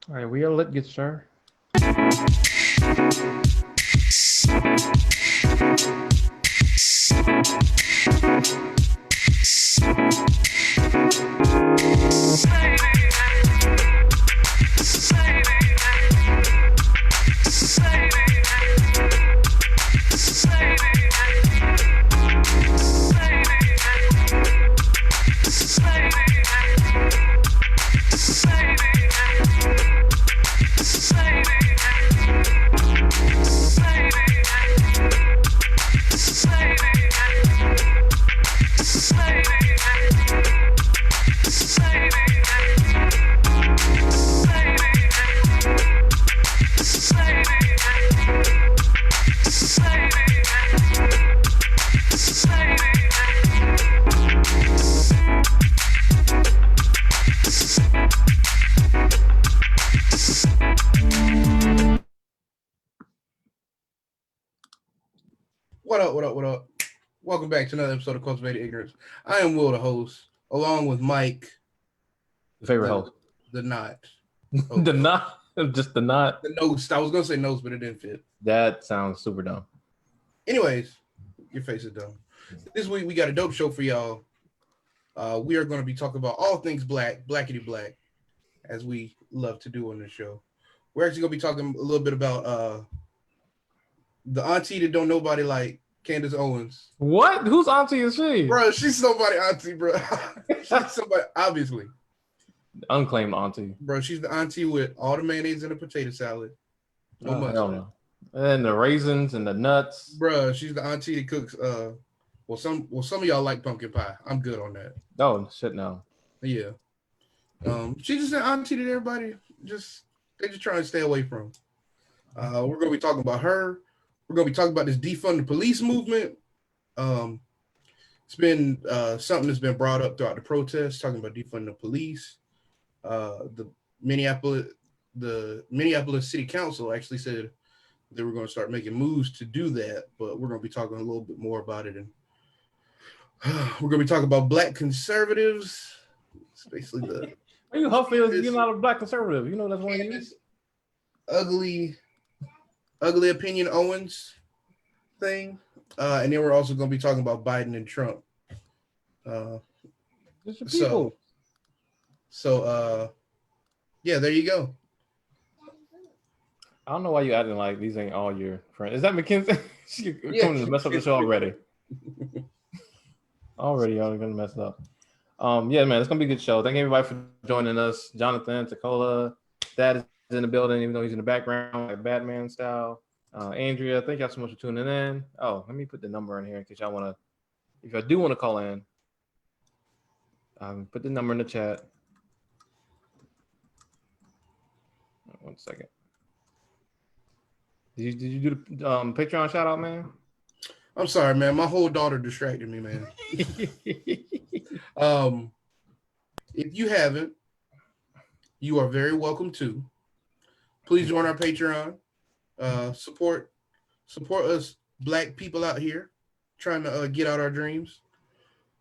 All right, we are lit, good sir. What up, what up, what up? Welcome back to another episode of Cultivated Ignorance. I am Will, the host, along with Mike, Favorite the, host. the not. The not, just the not. The nose. I was going to say nose, but it didn't fit. That sounds super dumb. Anyways, your face is dumb. This week, we got a dope show for y'all. We are going to be talking about all things black, blackity black, as we love to do on this show. We're actually going to be talking a little bit about the auntie that don't nobody like, Candace Owens. What? Whose auntie is she? Bro, she's somebody auntie, bro. She's somebody, obviously. Unclaimed auntie. Bro, she's the auntie with all the mayonnaise and the potato salad. No mustard. No. And the raisins and the nuts. Bro, she's the auntie that cooks. Some of y'all like pumpkin pie. I'm good on that. Oh shit, no. Yeah. She's just an auntie that everybody they just trying to stay away from. We're gonna be talking about her. We're gonna be talking about this defund the police movement. It's been something that's been brought up throughout the protests, talking about defunding the police. The Minneapolis City Council actually said they were going to start making moves to do that, but we're going to be talking a little bit more about it, and we're going to be talking about black conservatives. It's basically the. Are you huffing? You're not a black conservative. You know that's one of this ugly opinion Owens thing, and then we're also going to be talking about Biden and Trump. So, yeah, there you go. I don't know why you acting like these ain't all your friends. Is that Mackenzie? She's coming to mess up the show already. Already, y'all are gonna mess it up. Yeah, man, it's gonna be a good show. Thank everybody for joining us. Jonathan, Tacola, Dad is in the building, even though he's in the background, like Batman style. Andrea, thank y'all so much for tuning in. Oh, let me put the number in here in case y'all wanna. If y'all do want to call in, put the number in the chat. 1 second. Did you do the Patreon shout out, man? I'm sorry, man. My whole daughter distracted me, man. If you haven't, you are very welcome to. Please join our Patreon. Support us black people out here trying to get out our dreams.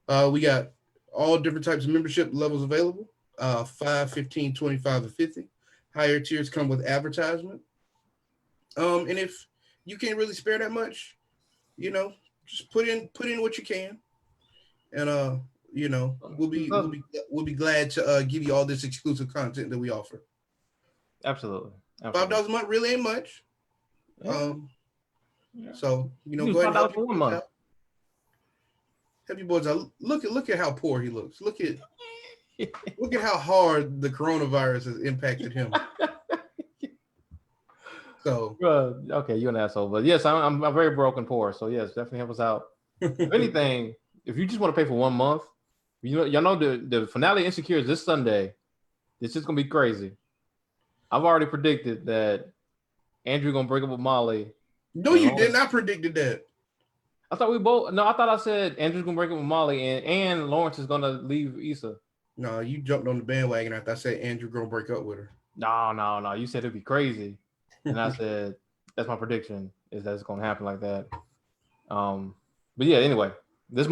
We got all different types of membership levels available. 5, 15, 25, and 50. Higher tiers come with advertisement. And if you can't really spare that much, just put in what you can, and we'll be glad to give you all this exclusive content that we offer. Absolutely. $5 a month really ain't much. Yeah. So go ahead and help for 1 month. Help your boys out. Look at how poor he looks. Look at how hard the coronavirus has impacted him. So okay, you're an asshole, but yes, I'm very broke and poor. So yes, definitely help us out. If anything, if you just want to pay for 1 month, y'all know the finale of Insecure is this Sunday. It's just gonna be crazy. I've already predicted that Andrew gonna break up with Molly. No, you didn't. I predicted that. I thought we both. No, I thought I said Andrew's gonna break up with Molly and Lawrence is gonna leave Issa. No, you jumped on the bandwagon after I said Andrew gonna break up with her. No. You said it'd be crazy. And I said, that's my prediction, is that it's going to happen like that. But yeah, anyway, this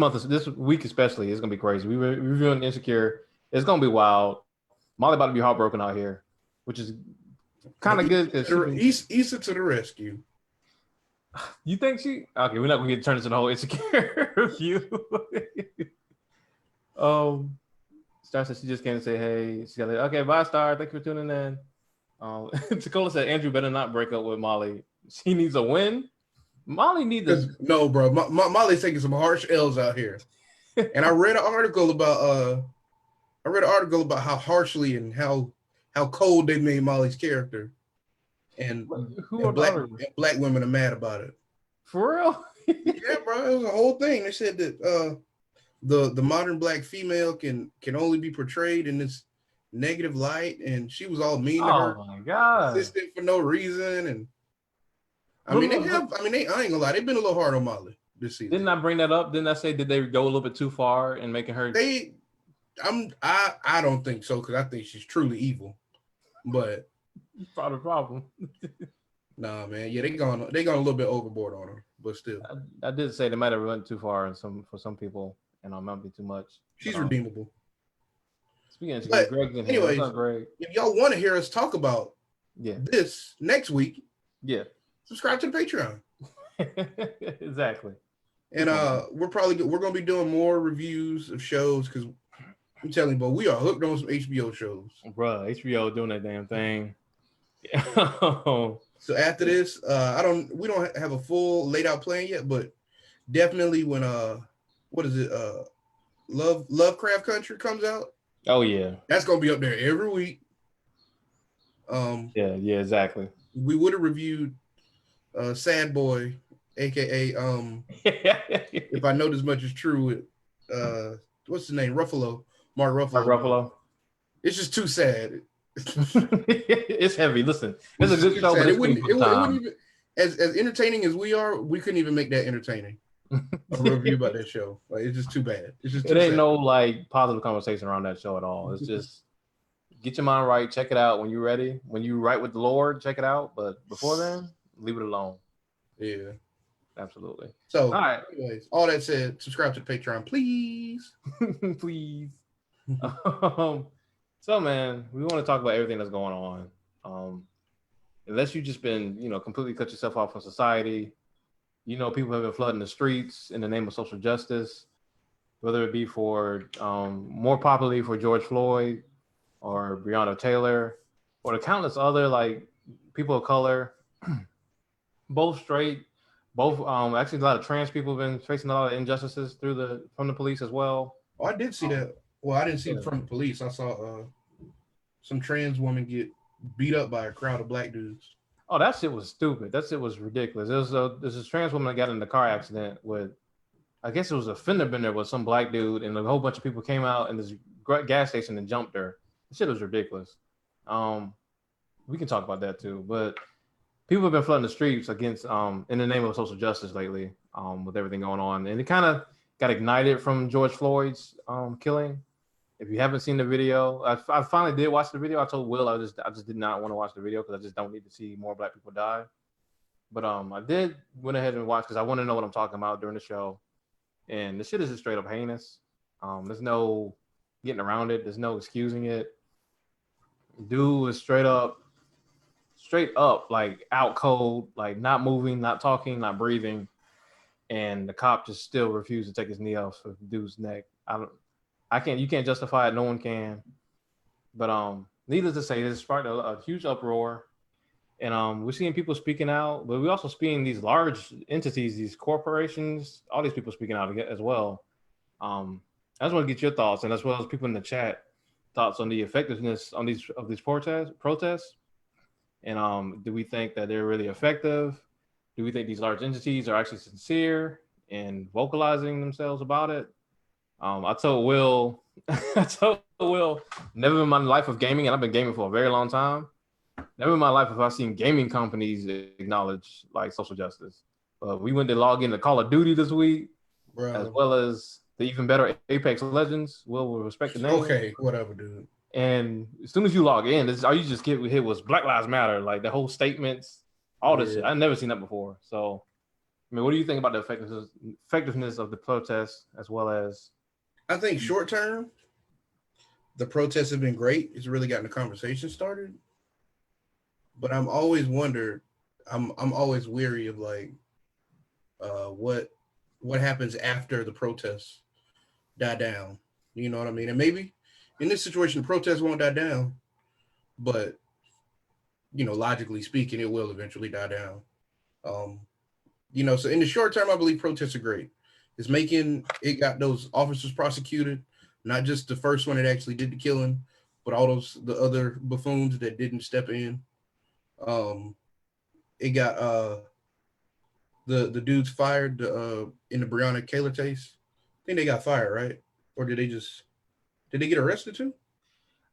week especially, is going to be crazy. We're reviewing Insecure. It's going to be wild. Molly about to be heartbroken out here, which is kind of good because Issa to the rescue. You think she? Okay, we're not gonna get turned into the whole insecure review. Star said she just came to say hey. She got like, okay, bye, Star. Thank you for tuning in. Tacola said Andrew better not break up with Molly. She needs a win. Molly needs a no, bro. Molly's taking some harsh L's out here. And I read an article about how harshly and how cold they made Molly's character. And black women are mad about it. For real? Yeah, bro. It was a whole thing. They said that the modern black female can only be portrayed in this negative light, and she was all mean to her. Oh my god! Assistant for no reason, and I ain't gonna lie, they've been a little hard on Molly this season. Didn't I bring that up? Didn't I say did they go a little bit too far in making her? I don't think so, because I think she's truly evil. But part of the problem. Nah, man. Yeah, they gone a little bit overboard on her, but still. I did say they might have run too far for some people, and might be too much. She's redeemable. Speaking of Greg's in here. What's up, Greg? If y'all want to hear us talk about this next week, subscribe to the Patreon. Exactly. And we're gonna be doing more reviews of shows, because I'm telling you, but we are hooked on some HBO shows. Bruh, HBO doing that damn thing. So after this, we don't have a full laid out plan yet, but definitely when Lovecraft Country comes out. Oh yeah. That's gonna be up there every week. Yeah, exactly. We would have reviewed Sad Boy, aka if I know this much is true, what's his name? Mark Ruffalo. It's just too sad. It's heavy. Listen, it's a good show, but it wouldn't even, as entertaining as we are, we couldn't even make that entertaining. A review about that show. Like, it's just too bad. It ain't sad. No like positive conversation around that show at all. It's just get your mind right, check it out when you're ready. When you're right with the Lord, check it out. But before then, leave it alone. Yeah. Absolutely. So, all right. Anyways, all that said, subscribe to the Patreon, please. Please. So, man, we want to talk about everything that's going on. Unless you've just been, completely cut yourself off from society, people have been flooding the streets in the name of social justice, whether it be for, more popularly for George Floyd or Breonna Taylor, or the countless other, like, people of color, both straight, actually a lot of trans people have been facing a lot of injustices from the police as well. Oh, I did see that. Well, I didn't see it from the police. I saw some trans woman get beat up by a crowd of black dudes. Oh, that shit was stupid. That shit was ridiculous. There's this trans woman that got in the car accident with, I guess it was a fender bender with some black dude, and a whole bunch of people came out in this gas station and jumped her. That shit was ridiculous. We can talk about that too, but people have been flooding the streets against in the name of social justice lately, with everything going on, and it kind of got ignited from George Floyd's killing. If you haven't seen the video, I finally did watch the video. I told Will I just did not want to watch the video because I just don't need to see more black people die. But I went ahead and watched because I want to know what I'm talking about during the show. And the shit is just straight up heinous. There's no getting around it. There's no excusing it. Dude was straight up like out cold, like not moving, not talking, not breathing. And the cop just still refused to take his knee off of the dude's neck. You can't justify it. No one can. But needless to say, this sparked a huge uproar. And we're seeing people speaking out, but we're also seeing these large entities, these corporations, all these people speaking out as well. I just want to get your thoughts, and as well as people in the chat, thoughts on the effectiveness of these protests. And do we think that they're really effective? Do we think these large entities are actually sincere in vocalizing themselves about it? I told Will, never in my life of gaming, and I've been gaming for a very long time, never in my life have I seen gaming companies acknowledge like social justice. We went to log into Call of Duty this week, as well as the even better Apex Legends. Will respect the name. Okay, whatever, dude. And as soon as you log in, all you just get hit was Black Lives Matter, like the whole statements, all this shit. I've never seen that before. So, I mean, what do you think about the effectiveness of the protests, as well as? I think short term, the protests have been great. It's really gotten the conversation started. But I'm always wonder. I'm always weary of like what happens after the protests die down. You know what I mean? And maybe in this situation, the protests won't die down, but logically speaking, it will eventually die down. Um, so in the short term, I believe protests are great. It's making it got those officers prosecuted, not just the first one that actually did the killing, but all the other buffoons that didn't step in. Um, it got the dudes fired in the Breonna Taylor case. I think they got fired, right? Or did they get arrested too?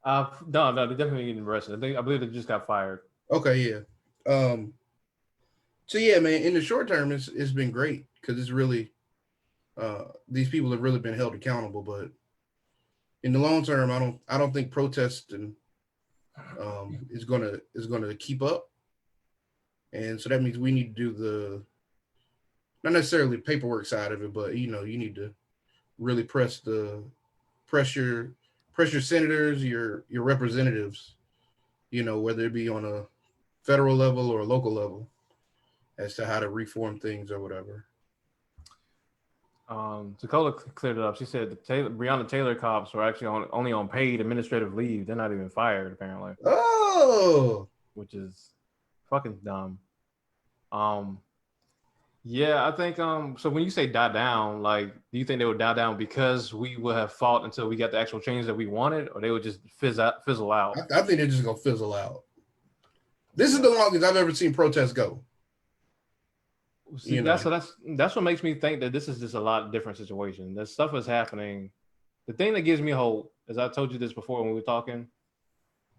No, they definitely getting arrested. I believe they just got fired. Okay, yeah. So yeah, man. In the short term, it's been great because it's really these people have really been held accountable. But in the long term, I don't think protesting is gonna keep up, and so that means we need to do the not necessarily paperwork side of it, but you need to really pressure pressure senators, your representatives, whether it be on a federal level or a local level, as to how to reform things or whatever. Dakota cleared it up. She said the Breonna Taylor cops were actually only on paid administrative leave. They're not even fired, apparently. Oh, which is fucking dumb. Yeah, I think so when you say die down, like do you think they would die down because we would have fought until we got the actual change that we wanted, or they would just fizzle out? I think they're just gonna fizzle out. This is the longest I've ever seen protests go. See, that's what makes me think that this is just a lot different situation. That stuff is happening. The thing that gives me hope, as I told you this before when we were talking,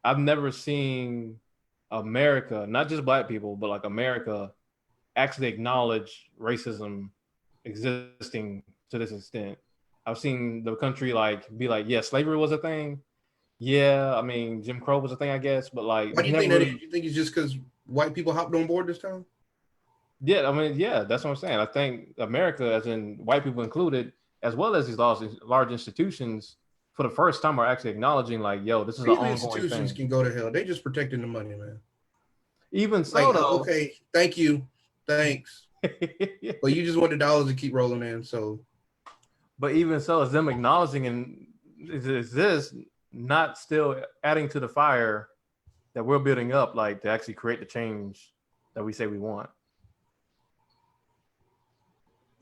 I've never seen America, not just black people, but like America, actually acknowledge racism existing to this extent. I've seen the country like be like, yeah, slavery was a thing. Yeah, I mean, Jim Crow was a thing, I guess, but like, Why do you think that is? You think it's just because white people hopped on board this time? Yeah, I mean, yeah, that's what I'm saying. I think America, as in white people included, as well as these large institutions, for the first time are actually acknowledging, like, yo, this is an ongoing institutions thing. Can go to hell. They just protecting the money, man. Even so, like, though, okay, thank you, thanks, but you just want the dollars to keep rolling in. So, but even so, it's them acknowledging and is this not still adding to the fire that we're building up, like to actually create the change that we say we want?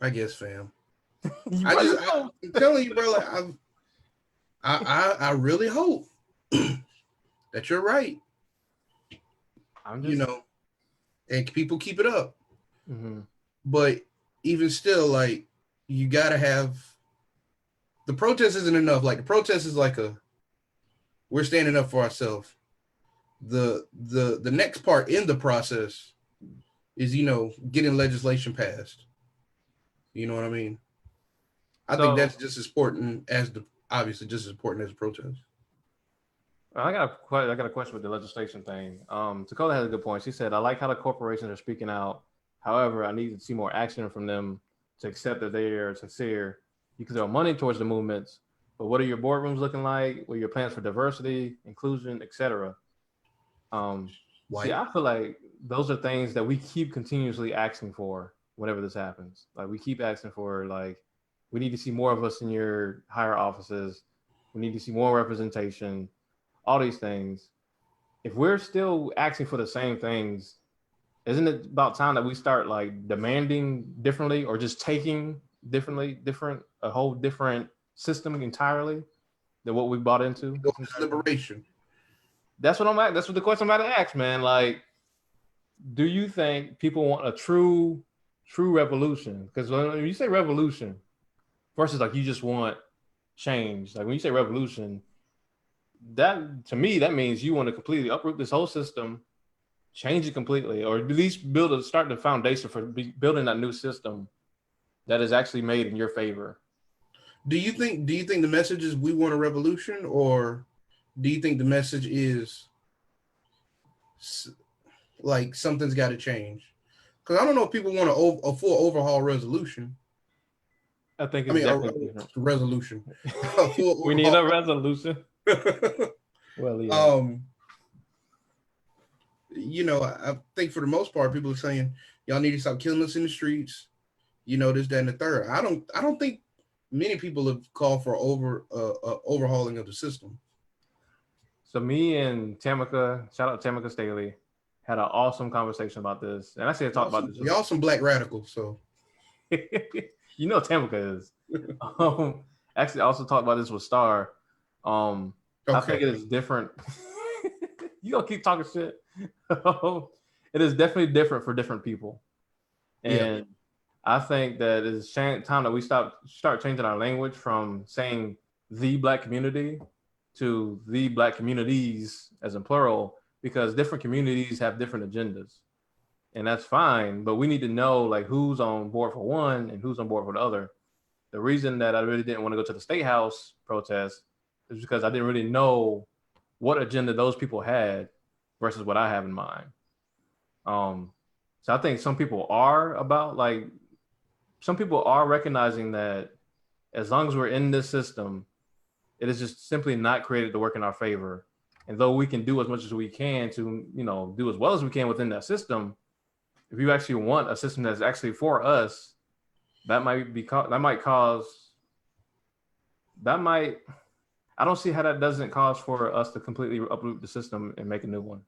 I guess, fam. I'm telling you, bro. Like, I really hope that you're right. I'm just, and people keep it up. Mm-hmm. But even still, like, you gotta have the protest isn't enough. Like the protest is like we're standing up for ourselves. The next part in the process is getting legislation passed. You know what I mean? I think that's just as important as obviously just as important as a protest. I got a question with the legislation thing. Dakota has a good point. She said, "I like how the corporations are speaking out. However, I need to see more action from them to accept that they are sincere. You can throw money towards the movements, but what are your boardrooms looking like? What are your plans for diversity, inclusion, etc.?" See, I feel like those are things that we keep continuously asking for whenever this happens. Like we keep asking for, like, we need to see more of us in your higher offices. We need to see more representation. All these things. If we're still asking for the same things, isn't it about time that we start like demanding differently or just taking a whole different system entirely than what we bought into? Liberation. That's what the question I'm about to ask, man. Like, do you think people want a true revolution? Because when you say revolution versus like you just want change, like when you say revolution, that to me that means you want to completely uproot this whole system, change it completely, or at least start the foundation for building that new system that is actually made in your favor. Do you think the message is we want a revolution, or do you think the message is like something's got to change? Because I don't know if people want a full overhaul resolution. I think it's definitely a resolution. We need a resolution. Well, yeah. I think for the most part, people are saying y'all need to stop killing us in the streets. This, that, and the third. I don't think many people have called for overhauling of the system. So me and Tamika, shout out Tamika Staley, had an awesome conversation about this. And actually I talked about this. Y'all some black radicals, so Tamika is. Actually I also talked about this with Star. Okay. I think it is different. You gonna keep talking shit. It is definitely different for different people. And I think that it's time that we start changing our language from saying the black community to the black communities as in plural, because different communities have different agendas. And that's fine, but we need to know like who's on board for one and who's on board for the other. The reason that I really didn't want to go to the State House protest is because I didn't really know what agenda those people had versus what I have in mind. So I think some people are recognizing that as long as we're in this system, it is just simply not created to work in our favor. And though we can do as much as we can to, do as well as we can within that system, if you actually want a system that's actually for us, I don't see how that doesn't cause for us to completely uproot the system and make a new one.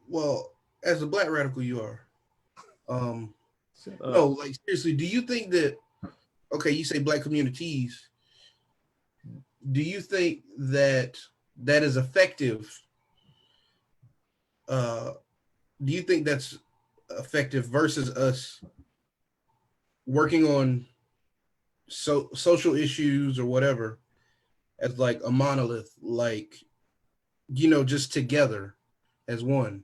Well, as a black radical, you are. No, like seriously, do you think that? Okay, you say black communities. Do you think that is effective? Do you think that's effective versus us working on social issues or whatever as like a monolith, like just together as one?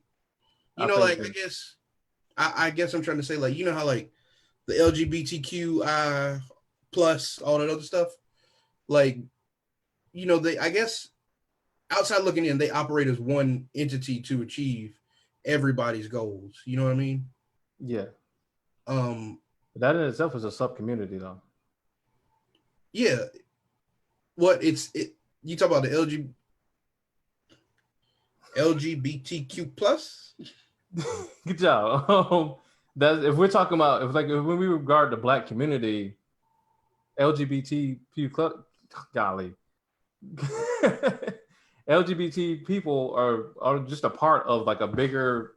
I guess I'm trying to say, like, how like the LGBTQI plus all that other stuff, like, they, I guess outside looking in, they operate as one entity to achieve everybody's goals. You know what I mean? Yeah. That in itself is a sub community though. Yeah. You talk about the LGBTQ plus? Good job. That's if we're talking about when we regard the black community, LGBTQ golly. LGBT people are just a part of like a bigger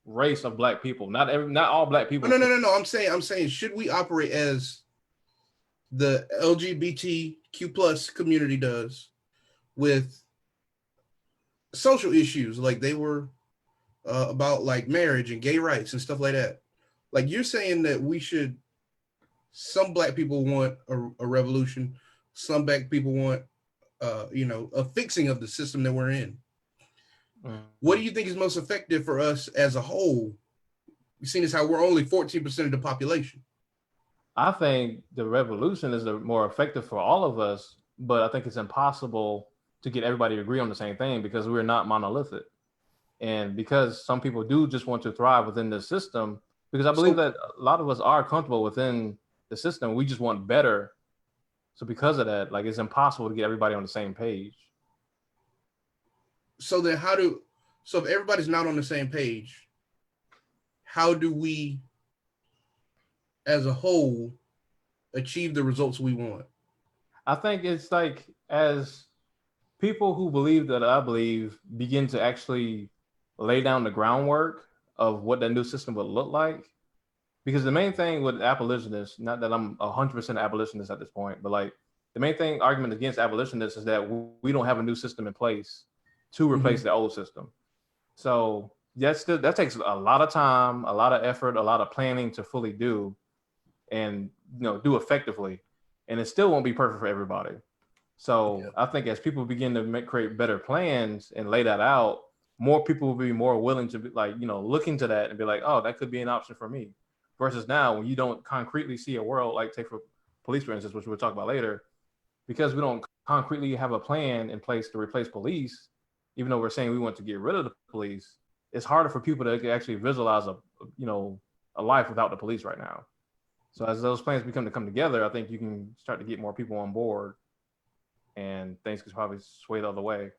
race of black people. Not all black people. No. I'm saying should we operate as the LGBTQ plus community does with social issues, like they were about like marriage and gay rights and stuff like that? Like you're saying that some black people want a revolution, some black people want a fixing of the system that we're in. What do you think is most effective for us as a whole? You've seen as how we're only 14% of the population. I think the revolution is more effective for all of us, but I think it's impossible to get everybody to agree on the same thing because we're not monolithic. And because some people do just want to thrive within the system, because I believe that a lot of us are comfortable within the system. We just want better. So because of that, like it's impossible to get everybody on the same page. So then if everybody's not on the same page, how do we as a whole achieve the results we want? I think it's like as people who believe that I believe begin to actually lay down the groundwork of what that new system would look like. Because the main thing with abolitionists, not that I'm 100% abolitionist at this point, but like the main argument against abolitionists is that we don't have a new system in place to replace the old system. So that takes a lot of time, a lot of effort, a lot of planning to fully do and do effectively. And it still won't be perfect for everybody. So I think as people begin to create better plans and lay that out, more people will be more willing to be like, look into that and be like, oh, that could be an option for me. Versus now, when you don't concretely see a world, like take for police, for instance, which we'll talk about later, because we don't concretely have a plan in place to replace police, even though we're saying we want to get rid of the police, it's harder for people to actually visualize a life without the police right now. So as those plans come together, I think you can start to get more people on board and things could probably sway the other way.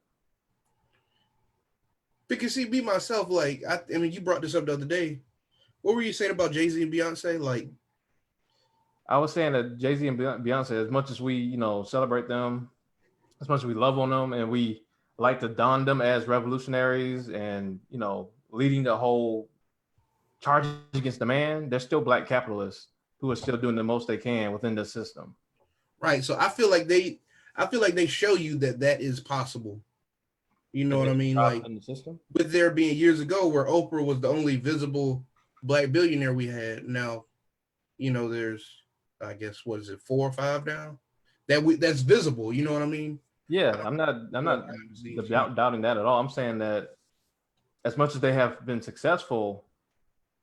Because see, me myself, like I mean, you brought this up the other day. What were you saying about Jay-Z and Beyonce? Like, I was saying that Jay-Z and Beyonce, as much as we, celebrate them, as much as we love on them, and we like to don them as revolutionaries and, leading the whole charge against the man, they're still black capitalists who are still doing the most they can within the system. right. So I feel like they show you that is possible. You know what I mean? Like in the system. with there being years ago where Oprah was the only visible black billionaire we had. Now, there's, I guess, what is it, 4 or 5 now? That's visible. You know what I mean? Yeah, I'm not doubting that at all. I'm saying that as much as they have been successful,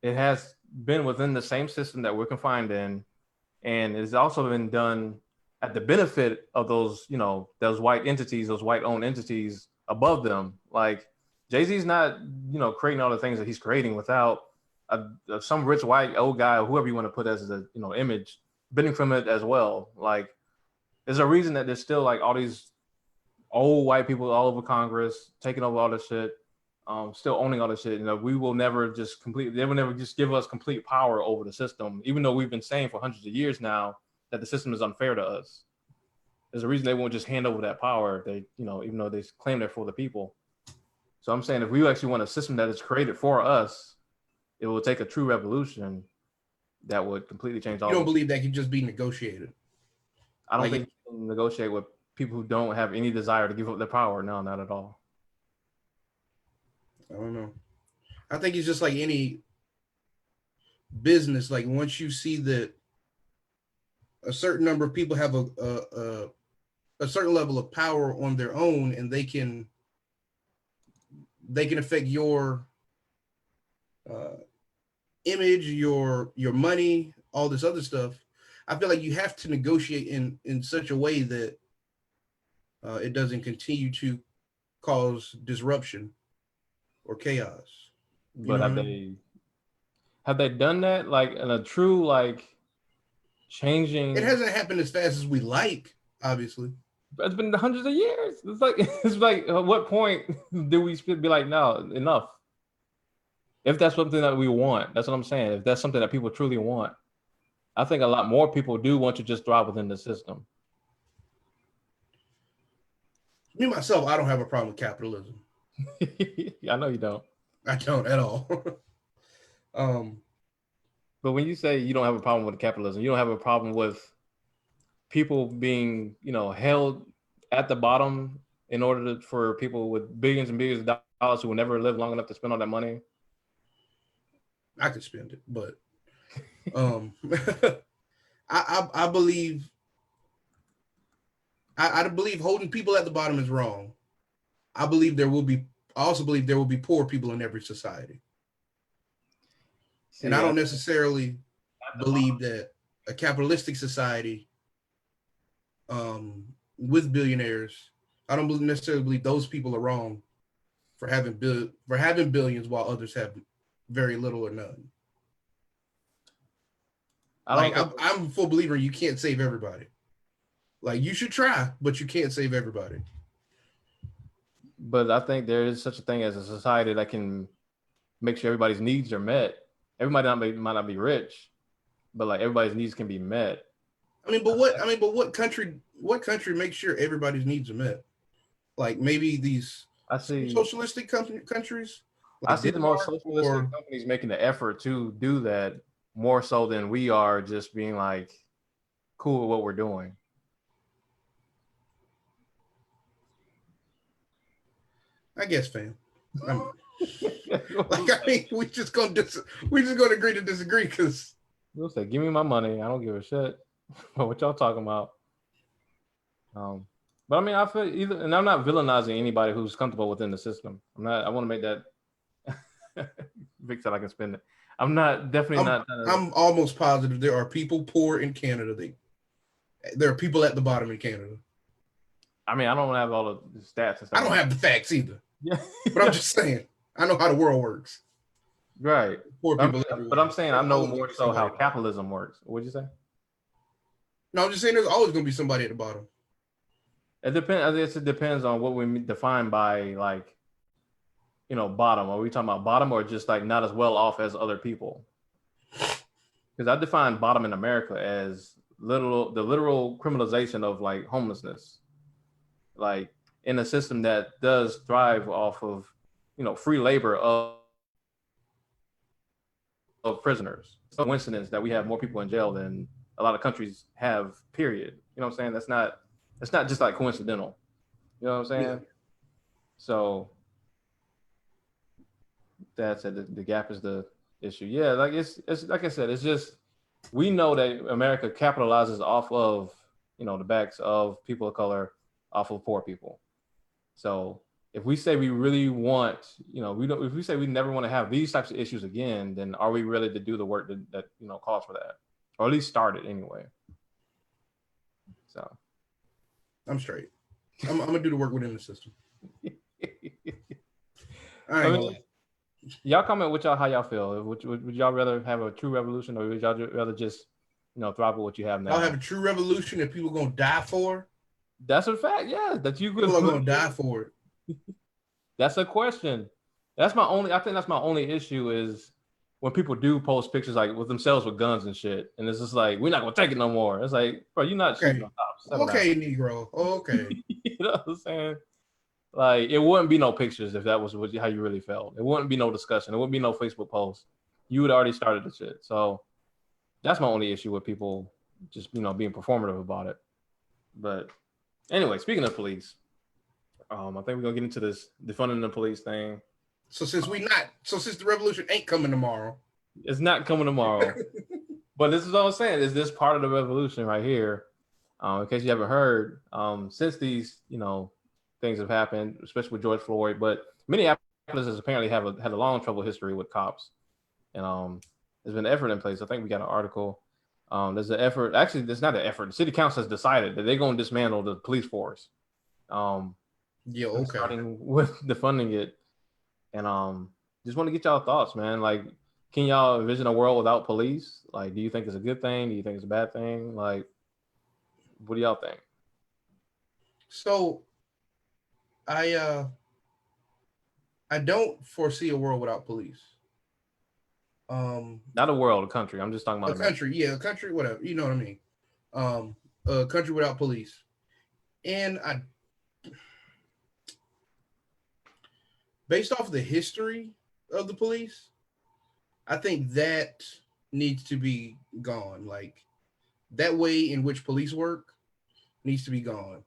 it has been within the same system that we're confined in, and it's also been done at the benefit of those, those white entities, those white-owned entities above them. Like Jay-Z's not, creating all the things that he's creating without some rich white old guy or whoever you want to put as a image benefit from it as well. Like there's a reason that there's still like all these old white people all over Congress taking over all this shit, still owning all this shit. We will never just they will never just give us complete power over the system, even though we've been saying for hundreds of years now that the system is unfair to us. There's a reason they won't just hand over that power. They, even though they claim they're for the people. So I'm saying if we actually want a system that is created for us, it will take a true revolution that would completely change all. You don't believe that can just be negotiated? I don't think you can negotiate with people who don't have any desire to give up their power. No, not at all. I don't know. I think it's just like any business. Like once you see that a certain number of people have a certain level of power on their own, and they can affect your image, your money, all this other stuff. I feel like you have to negotiate in such a way that it doesn't continue to cause disruption or chaos. But have they done that like in a true like changing? It hasn't happened as fast as we like, obviously. But it's been hundreds of years. It's like at what point do we be like, no, enough? If that's something that we want, that's what I'm saying. If that's something that people truly want, I think a lot more people do want to just thrive within the system. Me myself, I don't have a problem with capitalism. I know you don't. I don't at all. But when you say you don't have a problem with capitalism, you don't have a problem with people being, held at the bottom in order for people with billions and billions of dollars who will never live long enough to spend all that money. I could spend it, but I believe I believe holding people at the bottom is wrong. I also believe there will be poor people in every society. And I don't necessarily believe that a capitalistic society with billionaires, I don't necessarily believe those people are wrong for having billions while others have very little or none. I'm a full believer you can't save everybody. Like you should try, but you can't save everybody. But I think there is such a thing as a society that can make sure everybody's needs are met. Everybody might not be rich, but like everybody's needs can be met. But what country makes sure everybody's needs are met? Like maybe these socialistic countries. Like I see the most socialistic companies making the effort to do that more so than we are just being like cool with what we're doing. I guess, fam. We're just gonna agree to disagree because we'll say, "Give me my money. I don't give a shit what y'all talking about." But I mean, I feel and I'm not villainizing anybody who's comfortable within the system. I'm not. I want to make that. Vic said I can spend it. I'm almost positive there are people poor in Canada. There are people at the bottom in Canada. I mean, I don't have all the stats and stuff. I don't have the facts either. Yeah. But I'm just saying, I know how the world works. Right. Poor people. But I'm saying I know more so how capitalism works. What'd you say? No, I'm just saying there's always going to be somebody at the bottom. It depends. I guess it depends on what we define by like bottom? Are we talking about bottom or just like not as well off as other people? Because I define bottom in America as the literal criminalization of like homelessness, like in a system that does thrive off of free labor of prisoners. It's no coincidence that we have more people in jail than a lot of countries have. Period. You know what I'm saying? That's not just like coincidental. You know what I'm saying? Yeah. So that's it. The gap is the issue. Yeah, like it's like I said, it's just we know that America capitalizes off of the backs of people of color, off of poor people. So if we say we really want, we don't. If we say we never want to have these types of issues again, then are we really to do the work that calls for that, or at least start it anyway? So I'm straight. I'm gonna do the work within the system. I mean, y'all comment with y'all how y'all feel. Would y'all rather have a true revolution, or would y'all rather just thrive with what you have now? I'll have a true revolution that people are gonna die for. That's a fact. Yeah, that you people are gonna die for it. That's a question. I think that's my only issue is when people do post pictures like with themselves with guns and shit, and it's just like we're not gonna take it no more. It's like, bro, you're not shooting on cops. Okay, Negro. Okay. You know what I'm saying? Like it wouldn't be no pictures if that was how you really felt. It wouldn't be no discussion. It wouldn't be no Facebook post. You would already started the shit. So that's my only issue with people just being performative about it. But anyway, speaking of police, I think we're gonna get into this defunding the police thing. So since the revolution ain't coming tomorrow, it's not coming tomorrow. But this is all I'm saying. Is this part of the revolution right here? In case you haven't heard, since these things have happened, especially with George Floyd, but Minneapolis has apparently had a long trouble history with cops, and there's been an effort in place. I think we got an article. There's an effort. Actually, there's not an effort. The city council has decided that they're going to dismantle the police force. Starting with defunding it, and just want to get y'all thoughts, man. Like, can y'all envision a world without police? Like, do you think it's a good thing? Do you think it's a bad thing? Like, what do y'all think? So, I don't foresee a world without police. Not a world, a country. I'm just talking about a country. Yeah, a country, whatever. You know what I mean? A country without police, and based off of the history of the police, I think that needs to be gone. Like that way in which police work needs to be gone.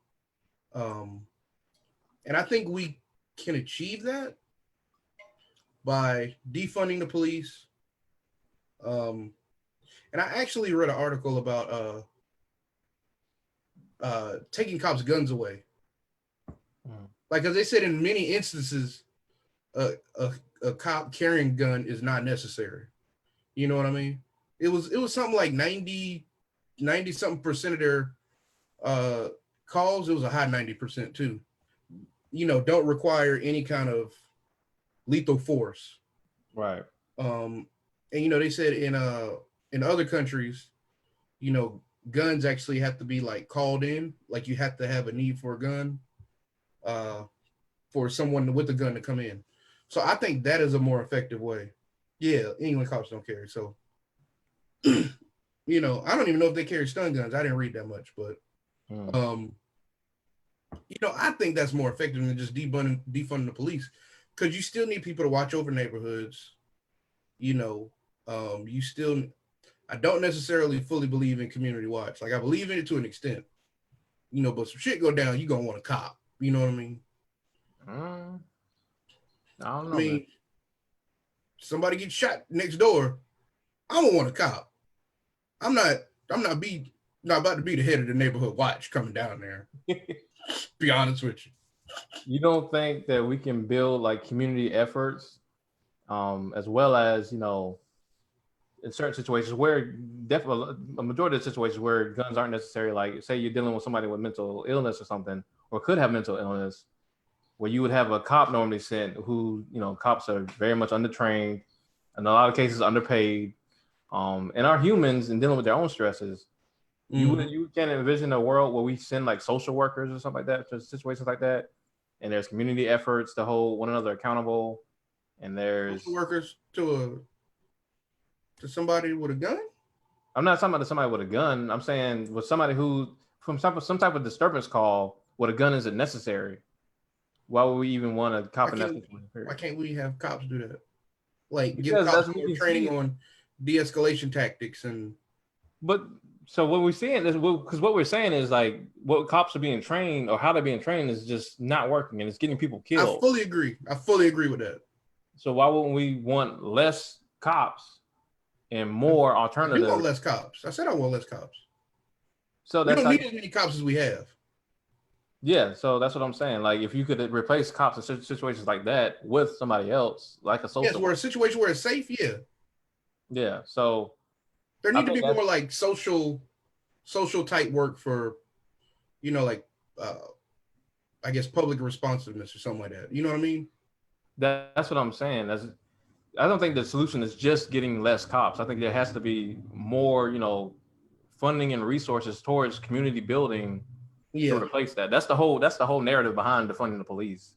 And I think we can achieve that by defunding the police. And I actually read an article about taking cops' guns away. Like, as they said, in many instances, a cop carrying a gun is not necessary. You know what I mean? It was something like 90 something percent of their calls. It was a high 90% too. Don't require any kind of lethal force. Right. And they said in other countries, guns actually have to be like called in. Like you have to have a need for a gun for someone with a gun to come in. So I think that is a more effective way. Yeah, England cops don't carry. So, I don't even know if they carry stun guns. I didn't read that much, but, I think that's more effective than just defunding the police, because you still need people to watch over neighborhoods. I don't necessarily fully believe in community watch. Like I believe in it to an extent, but some shit go down, you gonna want a cop. You know what I mean? I don't know. I mean, somebody gets shot next door, I don't want a cop. I'm not about to be the head of the neighborhood watch coming down there. Be honest with you. You don't think that we can build like community efforts, as well as in certain situations where definitely a majority of the situations where guns aren't necessary, like say you're dealing with somebody with mental illness or something, or could have mental illness, where you would have a cop normally sent who, cops are very much undertrained, in a lot of cases underpaid, and are humans and dealing with their own stresses. You can envision a world where we send like social workers or something like that to situations like that, and there's community efforts to hold one another accountable, and there's social workers to somebody with a gun. I'm not talking about somebody with a gun. I'm saying with somebody who from some type of disturbance call with a gun isn't necessary. Why would we even want a cop in that situation? Why can't we have cops do that? Like give Because cops that's what more we can training see. on de-escalation tactics and. But so what we're seeing is because what we're saying is like what cops are being trained or how they're being trained is just not working and it's getting people killed. I fully agree with that. So why wouldn't we want less cops and more alternatives? I do want less cops. I said I want less cops. So we that's don't need as many cops as we have. Yeah, so that's what I'm saying. Like, if you could replace cops in situations like that with somebody else, like a social. Yes, we're a situation where it's safe. Yeah. Yeah. So there need to be more like social type work for, like, I guess public responsiveness or something like that. You know what I mean? That's what I'm saying. I don't think the solution is just getting less cops. I think there has to be more, funding and resources towards community building to replace that. That's the whole narrative behind defunding the police.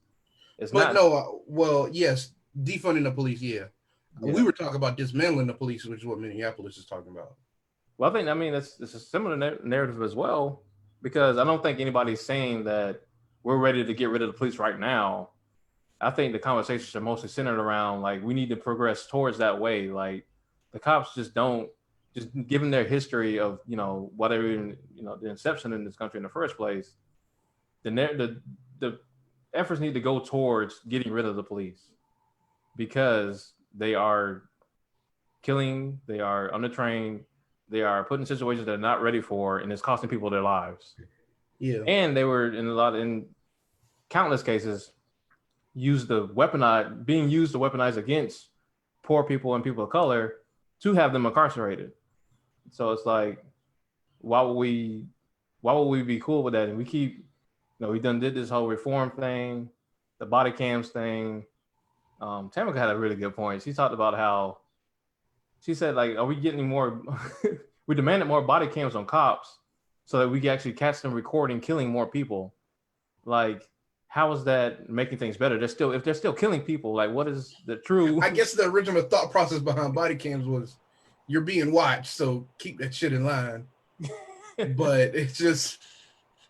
It's but not. No, well, yes, defunding the police. Yeah. We were talking about dismantling the police, which is what Minneapolis is talking about. Well, I mean, it's a similar narrative as well, because I don't think anybody's saying that we're ready to get rid of the police right now. I think the conversations are mostly centered around like we need to progress towards that way. Like the cops just given their history of whatever the inception in this country in the first place, the efforts need to go towards getting rid of the police because they are killing, they are undertrained, they are put in situations they're not ready for, and it's costing people their lives. Yeah, and they were in countless cases being used to weaponize against poor people and people of color to have them incarcerated. So it's like, why would we be cool with that? And we keep, we did this whole reform thing, the body cams thing. Tamika had a really good point. She talked about how she said, like, are we getting more? We demanded more body cams on cops so that we can actually catch them recording, killing more people. Like, how is that making things better? If they're still killing people, like, what is the true? I guess the original thought process behind body cams was you're being watched, so keep that shit in line. But it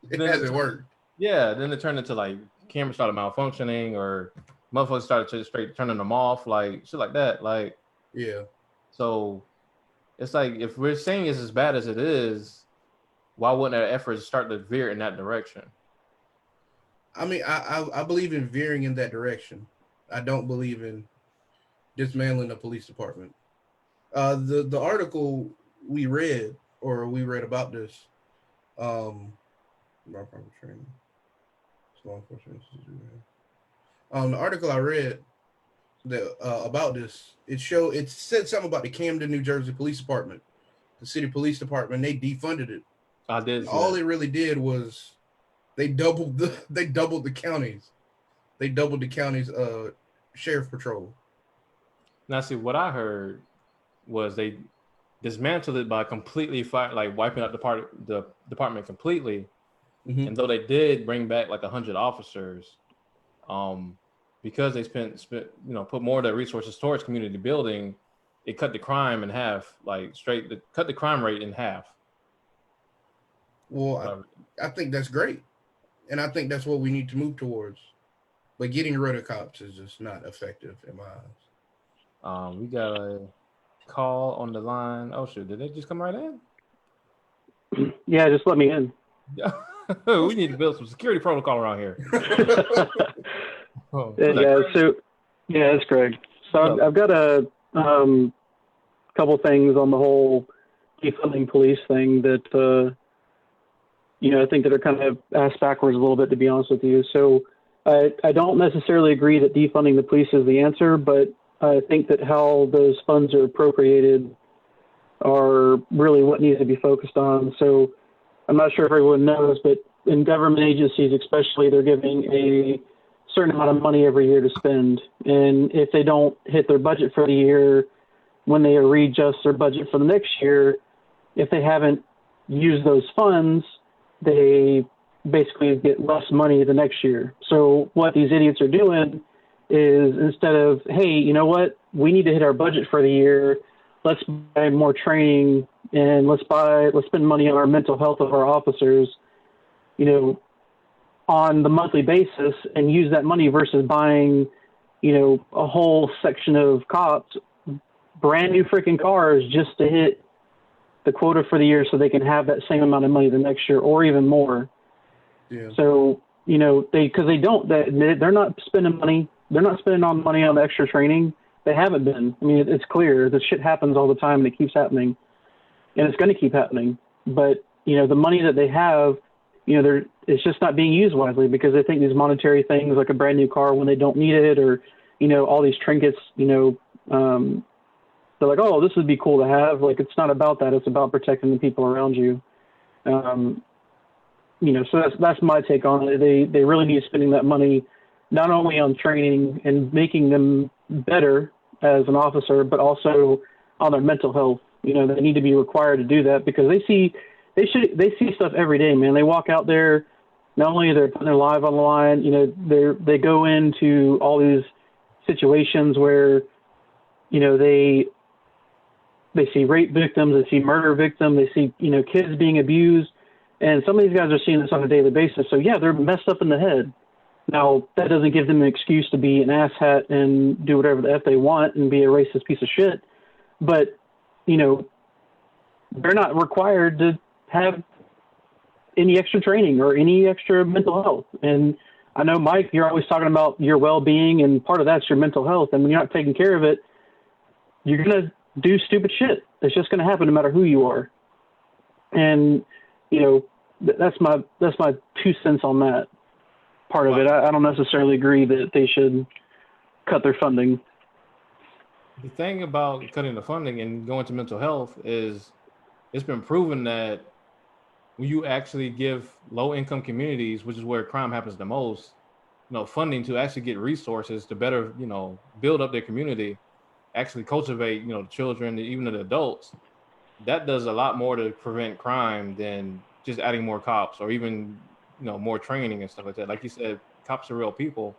hasn't worked. Yeah, then it turned into like cameras started malfunctioning or motherfuckers started to straight turning them off, like shit like that. Like, yeah. So it's like if we're saying it's as bad as it is, why wouldn't our efforts start to veer in that direction? I mean, I believe in veering in that direction. I don't believe in dismantling the police department. The article we read about this, the article I read about this, it said something about the Camden, New Jersey Police Department, the city police department. They defunded it. I did. All it really did was they doubled the counties. They doubled the county's sheriff patrol. Now, see, what I heard was they dismantled it by completely wiping out the department completely. Mm-hmm. And though they did bring back like 100 officers, because they put more of their resources towards community building, it cut the crime in half, cut the crime rate in half. Well, I think that's great. And I think that's what we need to move towards. But getting rid of cops is just not effective in my eyes. We got a call on the line. Oh, shit. Did they just come right in? Yeah, just let me in. We need to build some security protocol around here. It's Greg. So I've got a couple things on the whole defunding police thing that I think that are kind of asked backwards a little bit, to be honest with you. So I don't necessarily agree that defunding the police is the answer, but I think that how those funds are appropriated are really what needs to be focused on. So I'm not sure if everyone knows, but in government agencies especially, they're giving a certain amount of money every year to spend. And if they don't hit their budget for the year, when they readjust their budget for the next year, if they haven't used those funds, they basically get less money the next year. So what these idiots are doing is instead of, hey, you know what, we need to hit our budget for the year, let's buy more training and let's spend money on our mental health of our officers, you know, on the monthly basis, and use that money versus buying, you know, a whole section of cops brand new freaking cars just to hit the quota for the year so they can have that same amount of money the next year or even more. Yeah. So, you know, they're not spending money. They're not spending on money on the extra training. They haven't been. I mean, it's clear. This shit happens all the time, and it keeps happening, and it's going to keep happening. But, you know, the money that they have, you know, it's just not being used wisely because they think these monetary things like a brand new car when they don't need it, or, you know, all these trinkets, you know, they're like, oh, this would be cool to have. Like, it's not about that. It's about protecting the people around you. You know, so that's my take on it. They really need spending that money not only on training and making them better as an officer, but also on their mental health. You know, they need to be required to do that because they see stuff every day, man. They walk out there, not only they're putting their life on the line, you know, they go into all these situations where, you know, they see rape victims, they see murder victims, they see, you know, kids being abused. And some of these guys are seeing this on a daily basis. So, yeah, they're messed up in the head. Now, that doesn't give them an excuse to be an asshat and do whatever the F they want and be a racist piece of shit. But, you know, they're not required to have any extra training or any extra mental health. And I know, Mike, you're always talking about your well-being, and part of that's your mental health. And when you're not taking care of it, you're going to do stupid shit. It's just going to happen no matter who you are. And, you know, that's my 2 cents on that part of it. I don't necessarily agree that they should cut their funding. The thing about cutting the funding and going to mental health is it's been proven that when you actually give low-income communities, which is where crime happens the most, you know, funding to actually get resources to better, you know, build up their community, actually cultivate, you know, the children, even the adults, that does a lot more to prevent crime than just adding more cops or even, you know, more training and stuff like that. Like you said, cops are real people,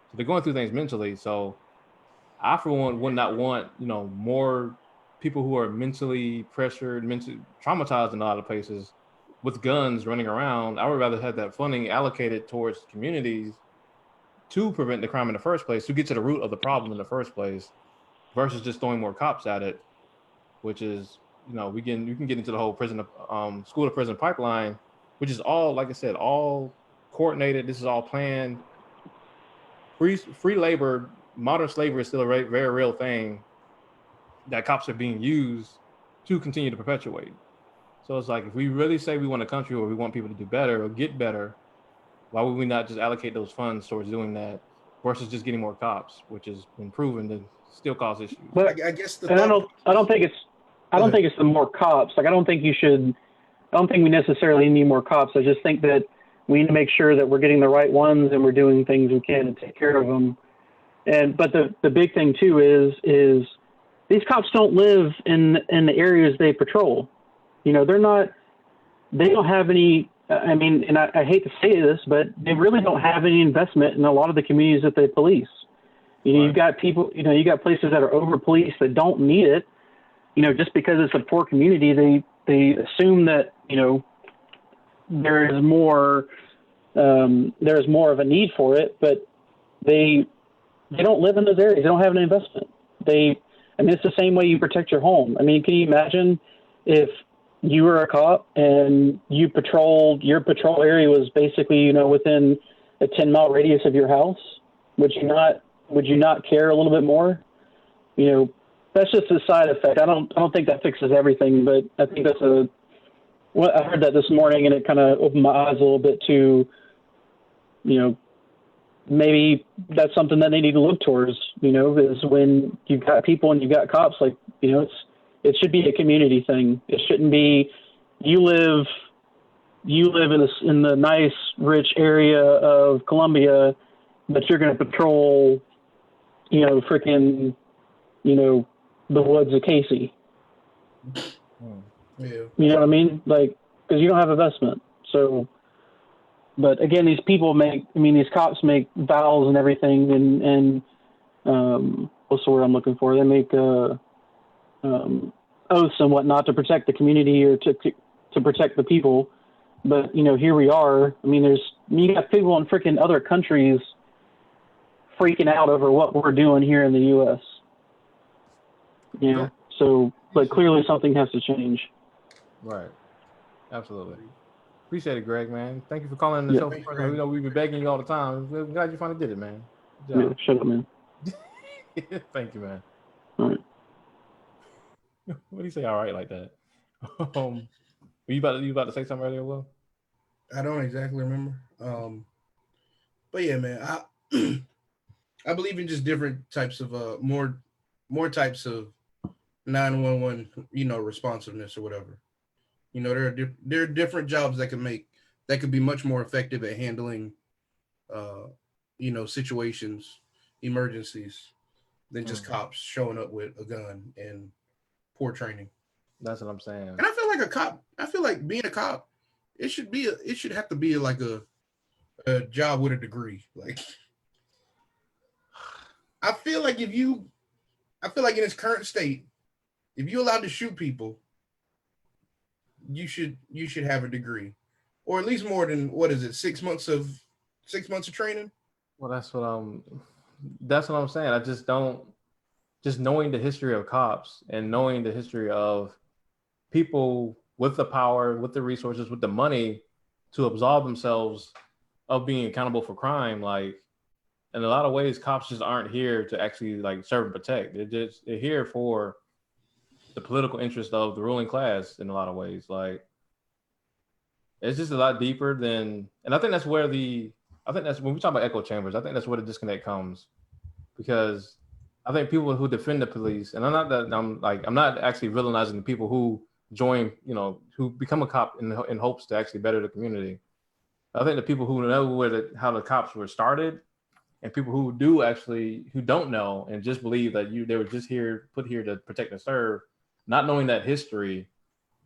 so they're going through things mentally. So I, for one, would not want, you know, more people who are mentally pressured, mentally traumatized in a lot of places with guns running around. I would rather have that funding allocated towards communities to prevent the crime in the first place, to get to the root of the problem in the first place, versus just throwing more cops at it, which is, you know, you can get into the whole school to prison pipeline, which is all, like I said, all coordinated. This is all planned. Free labor, modern slavery is still a very real thing that cops are being used to continue to perpetuate. So it's like, if we really say we want a country where we want people to do better or get better, why would we not just allocate those funds towards doing that versus just getting more cops, which has been proven to still cause issues? But I guess I don't think it's the more cops. Like, I don't think we necessarily need more cops. I just think that we need to make sure that we're getting the right ones and we're doing things we can to take care of them. But the big thing too is these cops don't live in the areas they patrol. You know, they don't have any, I mean, and I hate to say this, but they really don't have any investment in a lot of the communities that they police. You know, right. You got places that are over policed that don't need it. You know, just because it's a poor community, they assume that, you know, there's more of a need for it, but they don't live in those areas. They don't have an investment. It's the same way you protect your home. I mean, can you imagine if you were a cop and your patrol area was basically, you know, within a 10-mile radius of your house? Would you not care a little bit more? You know, that's just a side effect. I don't think that fixes everything, but I think I heard that this morning, and it kind of opened my eyes a little bit to, you know, maybe that's something that they need to look towards, you know, is when you've got people and you've got cops, like, you know, it should be a community thing. It shouldn't be you live in the nice, rich area of Columbia, but you're going to patrol, you know, freaking, you know, the woods of Casey. Yeah. You know what I mean? Like, because you don't have investment. So, but again, these cops make vows and everything, and what's the word I'm looking for? They make oaths and whatnot to protect the community or to protect the people. But, you know, here we are. I mean, you got people in freaking other countries freaking out over what we're doing here in the U.S. You know, so, but clearly something has to change. Right. Absolutely. Appreciate it, Greg, man. Thank you for calling the show. You know, we've been begging you all the time. We're glad you finally did it, man. Yeah, shut up, man. Thank you, man. All right. What do you say? All right, like that. Were you about to say something earlier, Will? I don't exactly remember. But yeah, man, I believe in just different types of more types of 911, you know, responsiveness or whatever. You know, there are different jobs that could be much more effective at handling, you know, situations, emergencies, than just cops showing up with a gun and poor training. That's what I'm saying. And I feel like being a cop, it should have to be like a job with a degree. Like, I feel like in its current state, if you're allowed to shoot people, you should have a degree, or at least more than, what is it, 6 months of training. Well, that's what I'm saying. I just don't. Just knowing the history of cops and knowing the history of people with the power, with the resources, with the money to absolve themselves of being accountable for crime, like, in a lot of ways, cops just aren't here to actually like serve and protect. They're here for the political interest of the ruling class in a lot of ways. Like, it's just a lot deeper than, and I think that's when we talk about echo chambers, I think that's where the disconnect comes, because I think people who defend the police, and I'm not actually villainizing the people who join, you know, who become a cop in hopes to actually better the community. I think the people who know how the cops were started, and people who don't know and just believe that they were just put here to protect and serve, not knowing that history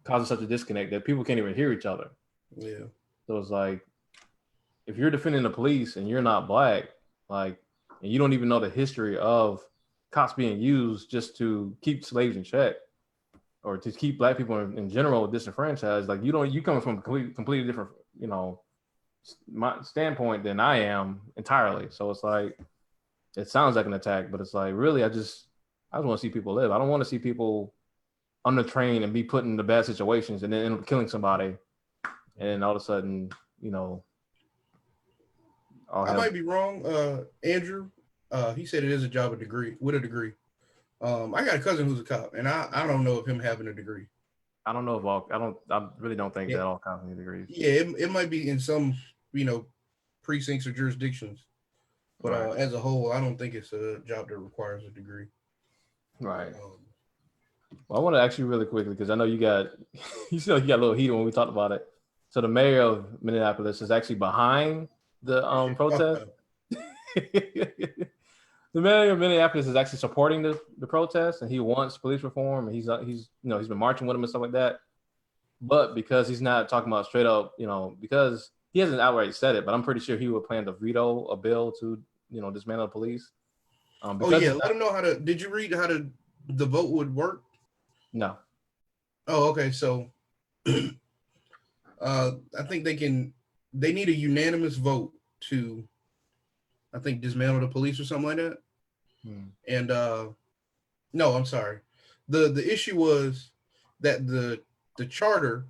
causes such a disconnect that people can't even hear each other. Yeah. So it's like, if you're defending the police and you're not black, like, and you don't even know the history of cops being used just to keep slaves in check or to keep black people in general disenfranchised, like, you coming from a completely different, you know, my standpoint than I am entirely. So it's like, it sounds like an attack, but it's like, really, I just want to see people live. I don't want to see people undertrained and be put into bad situations and then end up killing somebody, and then all of a sudden, you know, I might be wrong, Andrew. He said it is a job with a degree. I got a cousin who's a cop, and I don't know of him having a degree. I don't know if I really don't think that all cops need degrees. Yeah, it might be in some, you know, precincts or jurisdictions, but right. As a whole, I don't think it's a job that requires a degree. Right. Well, I want to ask you really quickly, because I know you got you got a little heated when we talked about it. So the mayor of Minneapolis is actually behind the protest. The mayor of Minneapolis is actually supporting the protest, and he wants police reform, and he's you know, he's been marching with them and stuff like that. But because he's not talking about straight up, you know, because he hasn't outright said it, but I'm pretty sure he would plan to veto a bill to, you know, dismantle the police. Let him know did you read how the vote would work? No. Oh, okay. So I think they need a unanimous vote to, I think, dismantle the police or something like that. And no, I'm sorry. The issue was that the charter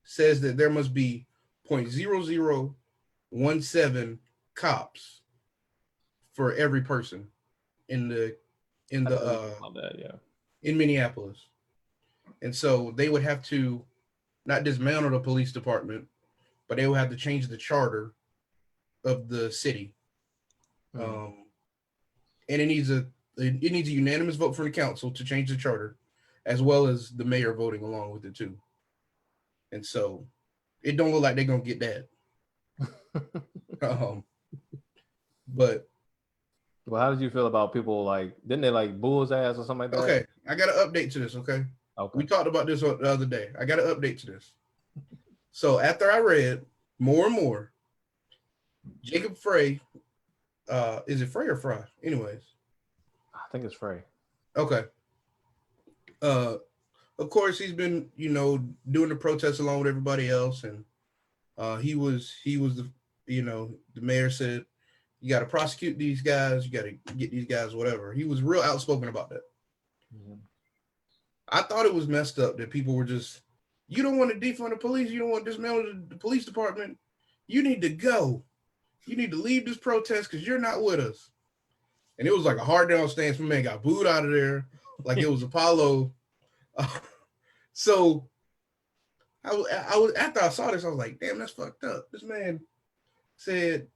says that there must be 0.0017 cops for every person in Minneapolis. And so they would have to not dismantle the police department, but they would have to change the charter of the city. And it needs a unanimous vote from the council to change the charter, as well as the mayor voting along with it too. And so it don't look like they're gonna get that. But well, how did you feel about people, like, didn't they like boo his ass or something like that? Okay, I got an update to this. Okay, we talked about this the other day. I got an update to this. So after I read more and more, Jacob Frey, is it Frey or Fry? Anyways, think it's Frey. Okay. Of course, he's been, doing the protests along with everybody else, and he was the, the mayor said, you got to prosecute these guys, you got to get these guys, whatever. He was real outspoken about that. Mm-hmm. I thought it was messed up that people were just, you don't want to defund the police, you don't want to dismantle the police department, you need to go. You need to leave this protest because you're not with us. And it was like a hard down stance. My man got booed out of there like it was Apollo. So I was after I saw this, I was like, damn, that's fucked up. This man said,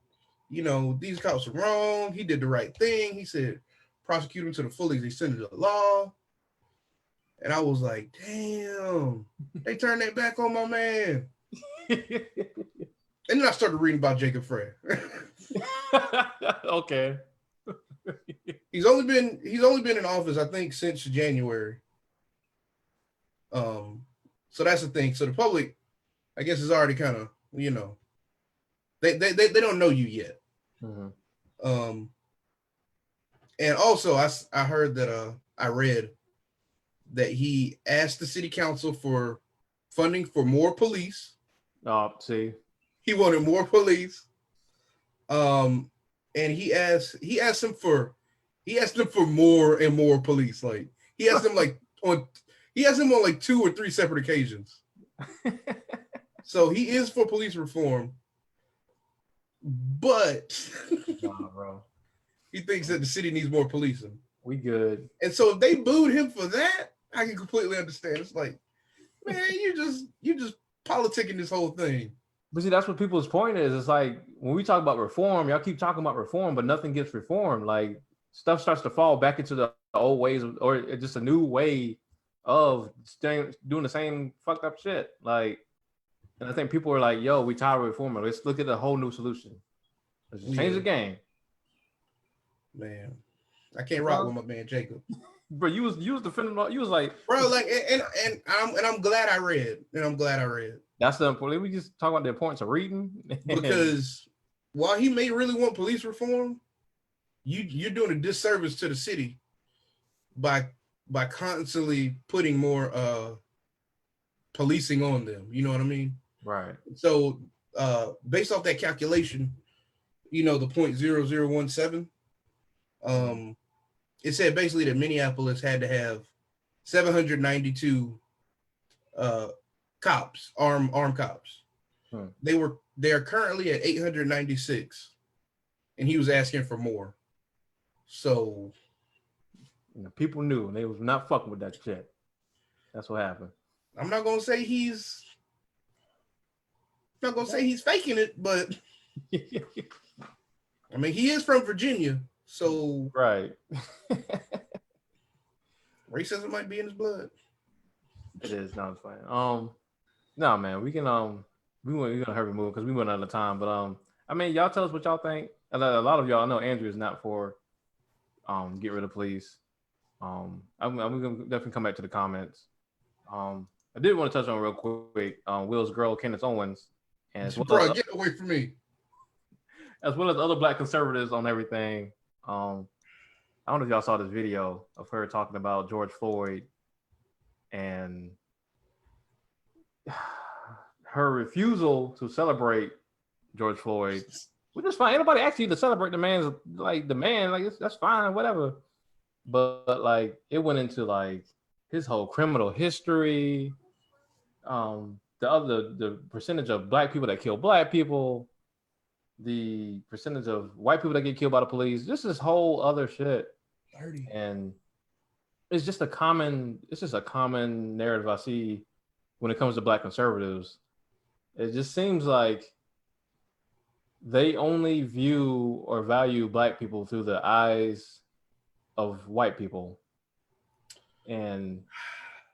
these cops are wrong. He did the right thing. He said, prosecute him to the fullest extent of the law. And I was like, damn, they turned that back on my man. And then I started reading about Jacob Frey. Okay. He's only been in office, I think, since January. So that's the thing. So the public, I guess, is already kind of, they don't know you yet. Mm-hmm. And also I heard that I read that he asked the city council for funding for more police. Oh, see. He wanted more police. And he asked them for more and more police. Like he asked them on like 2 or 3 separate occasions. So he is for police reform, but bro. He thinks that the city needs more policing. We good. And so if they booed him for that, I can completely understand. It's like, man, you just politicking this whole thing. But see, that's what people's point is. It's like when we talk about reform, y'all keep talking about reform, but nothing gets reformed. Like stuff starts to fall back into the old ways, or just a new way of doing the same fucked up shit. Like, and I think people are like, yo, we tired of reform. Let's look at a whole new solution. Let's just change the game. Man, I can't rock with my man Jacob. Bro, you was defending. You was like, bro, like, and I'm glad I read. That's the important. We just talk about the importance of reading. Because while he may really want police reform, you're doing a disservice to the city by constantly putting more policing on them. You know what I mean? Right. So based off that calculation, the 0.0017, it said basically that Minneapolis had to have 792 cops, armed cops. They are currently at 896, and he was asking for more. So people knew, and they was not fucking with that shit. That's what happened. I'm not gonna say he's faking it, but I mean he is from Virginia, so right. Racism might be in his blood. It is. No, it's fine. No, man, we can we're gonna hurry move because we went out of time. But I mean, y'all tell us what y'all think. A lot of y'all, I know Andrew is not for get rid of police. I'm gonna definitely come back to the comments. I did want to touch on real quick Will's girl, Candace Owens, and get away from me. As well as other Black conservatives on everything. I don't know if y'all saw this video of her talking about George Floyd and her refusal to celebrate George Floyd, which is fine. Anybody ask you to celebrate the man, that's fine, whatever. But like it went into like his whole criminal history, the percentage of Black people that kill Black people, the percentage of white people that get killed by the police, just this whole other shit. 30. And it's just a common narrative I see when it comes to Black conservatives. It just seems like they only view or value Black people through the eyes of white people. And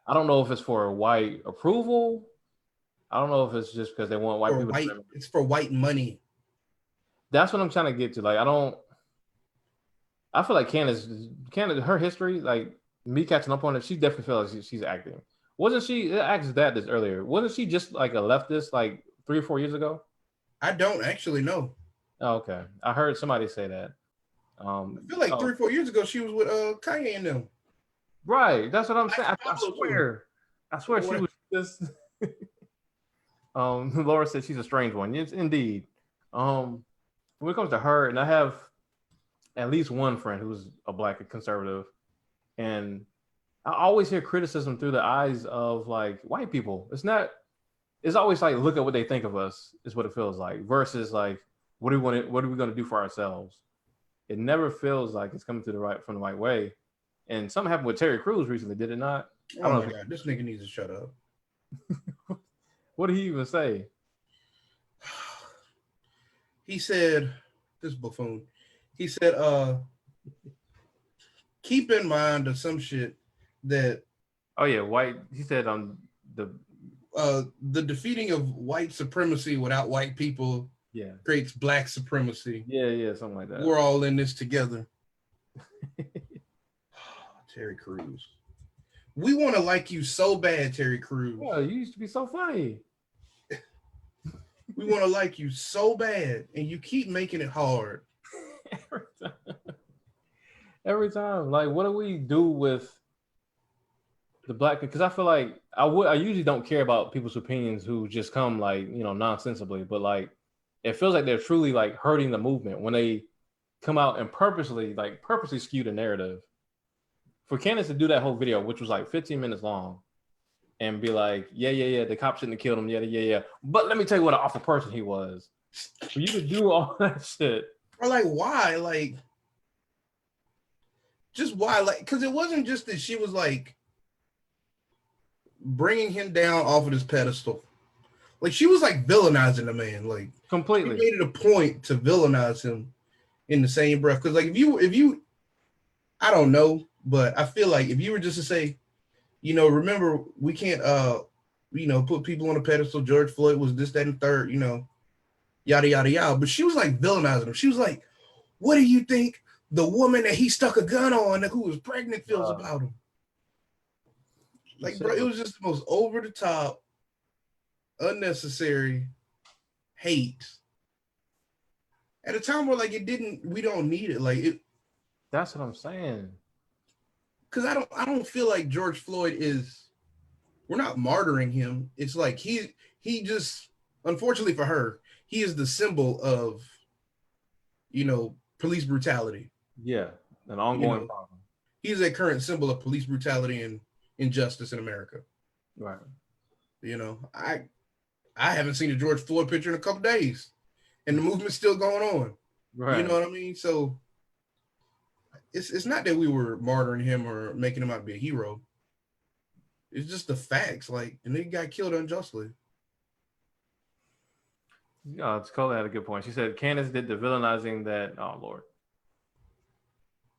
I don't know if it's for white approval. I don't know if it's just because they want white people. It's for white money. That's what I'm trying to get to. Like, I feel like Candace, her history, like me catching up on it, she definitely feels like she's acting. Wasn't she? I asked that this earlier. Wasn't she just like a leftist like 3 or 4 years ago? I don't actually know. Oh, okay. I heard somebody say that. I feel like 3 or 4 years ago she was with Kanye and them. Right, that's what I'm saying. I swear she was just. Laura said she's a strange one. Yes, indeed. When it comes to her, and I have at least one friend who's a black conservative, and I always hear criticism through the eyes of like white people. It's always like, look at what they think of us, is what it feels like, versus like, what are we going to do for ourselves? It never feels like it's coming from the right way. And something happened with Terry Crews recently, did it not? Oh my God, this nigga needs to shut up. What did he even say? He said, this buffoon, he said, keep in mind of some shit that. Oh yeah, he said the defeating of white supremacy without white people creates black supremacy. Yeah, something like that. We're all in this together. Terry Crews. We want to like you so bad, Terry Crews. Yeah, you used to be so funny. We want to like you so bad, and you keep making it hard. Every time. Like, what do we do with the black? Because I feel like I usually don't care about people's opinions who just come like, nonsensibly, but like it feels like they're truly like hurting the movement when they come out and purposely skew the narrative. For Candace to do that whole video, which was like 15 minutes long, and be like, yeah, the cop shouldn't have killed him, yeah. But let me tell you what an awful person he was. For you to do all that shit. Or like, why? Like, just why? Like, because it wasn't just that she was like bringing him down off of this pedestal. Like, she was like villainizing the man. Like, completely. She made it a point to villainize him in the same breath. Because like, if you, I don't know, but I feel like if you were just to say, remember, we can't, put people on a pedestal. George Floyd was this, that, and third, yada, yada, yada. But she was like villainizing him. She was like, what do you think the woman that he stuck a gun on who was pregnant feels about him? Like, bro, it was just the most over the top, unnecessary hate at a time where like we don't need it. Like it. That's what I'm saying. Because I don't feel like George Floyd we're not martyring him. It's like he just, unfortunately for her, he is the symbol of, police brutality. Yeah, an ongoing problem. He's a current symbol of police brutality and injustice in America. Right. I haven't seen a George Floyd picture in a couple days, and the movement's still going on. Right. You know what I mean? So it's not that we were martyring him or making him out to be a hero. It's just the facts. Like, the nigga got killed unjustly. Scully had a good point. She said Candace did the villainizing that, oh Lord,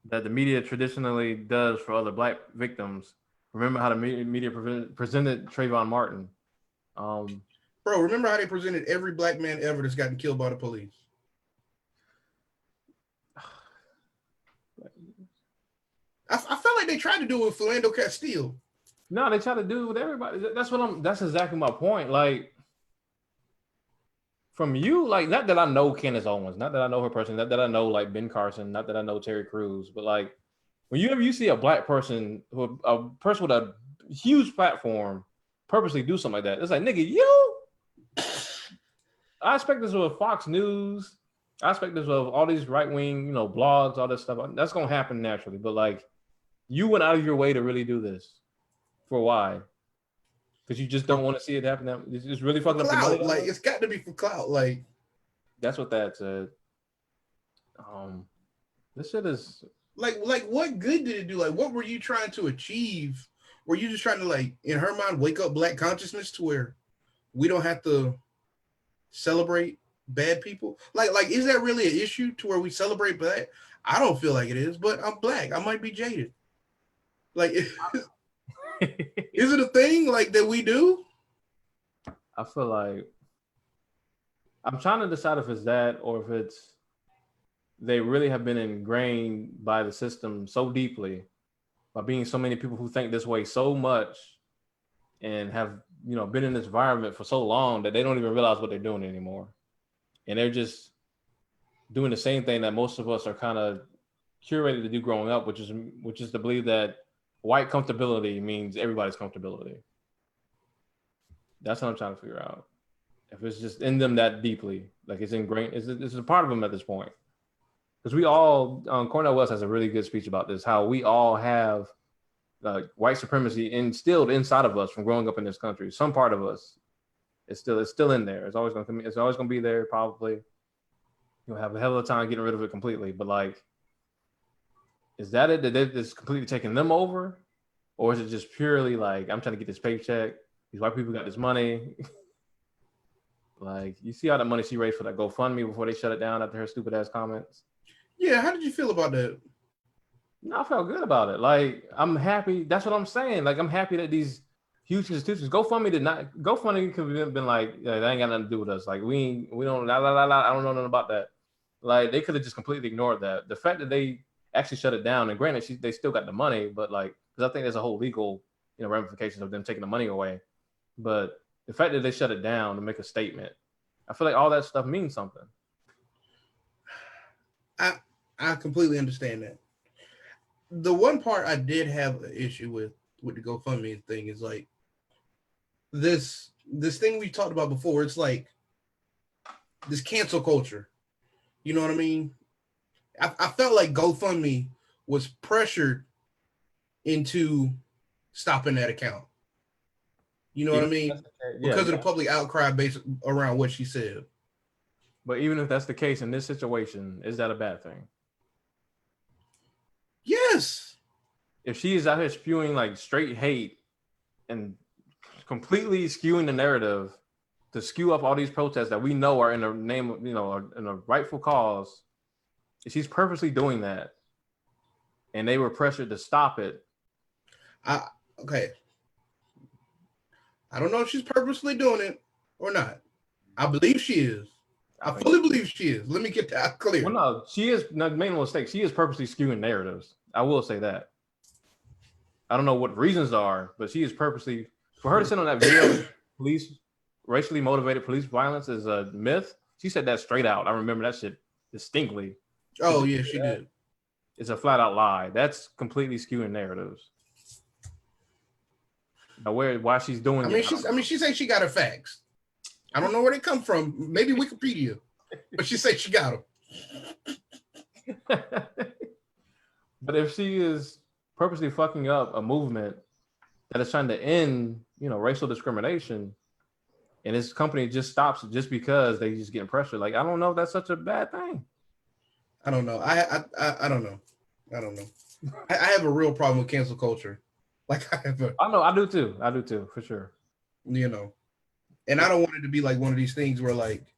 that the media traditionally does for other black victims. Remember how the media presented Trayvon Martin. Bro, remember how they presented every black man ever that's gotten killed by the police? I felt like they tried to do it with Philando Castile. No, they tried to do it with everybody. That's exactly my point. Like, from you, like, not that I know Candace Owens, not that I know her personally, not that I know like Ben Carson, not that I know Terry Crews, but like, whenever you see a black person, a person with a huge platform, purposely do something like that, it's like, nigga, you. I expect this with Fox News. I expect this with all these right-wing, blogs, all this stuff. That's gonna happen naturally. But like, you went out of your way to really do this. For why? Because you just don't want to see it happen. It's just really fucking up the money. Like, it's got to be for clout. Like, that's what that said. This shit is like what good did it do? Like, what were you trying to achieve? Were you just trying to, like, in her mind, wake up black consciousness to where we don't have to celebrate bad people? Like, is that really an issue to where we celebrate black? I don't feel like it is, but I'm black. I might be jaded. Like, is it a thing like that we do? I feel like I'm trying to decide if it's that or if it's they really have been ingrained by the system so deeply, by being so many people who think this way so much and have been in this environment for so long that they don't even realize what they're doing anymore. And they're just doing the same thing that most of us are kind of curated to do growing up, which is to believe that white comfortability means everybody's comfortability. That's what I'm trying to figure out. If it's just in them that deeply, like it's ingrained, it's a part of them at this point. Because we all, Cornel West has a really good speech about this, how we all have white supremacy instilled inside of us from growing up in this country. Some part of us, it's still in there. It's always going to be there. Probably, you'll have a hell of a time getting rid of it completely. But like, is that it? That it's completely taking them over, or is it just purely like I'm trying to get this paycheck? These white people got this money. Like, you see all the money she raised for that GoFundMe before they shut it down after her stupid ass comments. Yeah, how did you feel about that? No, I felt good about it. Like, I'm happy. That's what I'm saying. Like, I'm happy that these huge institutions, GoFundMe could have been like, yeah, that ain't got nothing to do with us. Like, we don't, I don't know nothing about that. Like, they could have just completely ignored that. The fact that they actually shut it down, and granted, they still got the money, but like, because I think there's a whole legal, ramifications of them taking the money away. But the fact that they shut it down to make a statement, I feel like all that stuff means something. I completely understand that. The one part I did have an issue with the GoFundMe thing is like this thing we talked about before. It's like this cancel culture. You know what I mean? I felt like GoFundMe was pressured into stopping that account. You know what I mean? Because of the public outcry based around what she said. But even if that's the case in this situation, is that a bad thing? Yes. If she is out here spewing like straight hate and completely skewing the narrative to skew up all these protests that we know are in the name of, in a rightful cause, if she's purposely doing that and they were pressured to stop it. Okay. I don't know if she's purposely doing it or not. I believe she is. I fully believe she is. Let me get that clear. Well, no, she is. Make no mistake. She is purposely skewing narratives. I will say that. I don't know what reasons are, but she is purposely, for her to sit on that video, racially motivated police violence is a myth. She said that straight out. I remember that shit distinctly. Oh yeah, she did. It's a flat out lie. That's completely skewing narratives. Now, why she's doing it? She said she got her facts. I don't know where they come from. Maybe Wikipedia, but she said she got them. But if she is purposely fucking up a movement that is trying to end, racial discrimination, and this company just stops it just because they just getting pressure, like, I don't know if that's such a bad thing. I don't know. I don't know. I don't know. I have a real problem with cancel culture. Like I do too, for sure. And I don't want it to be like one of these things where like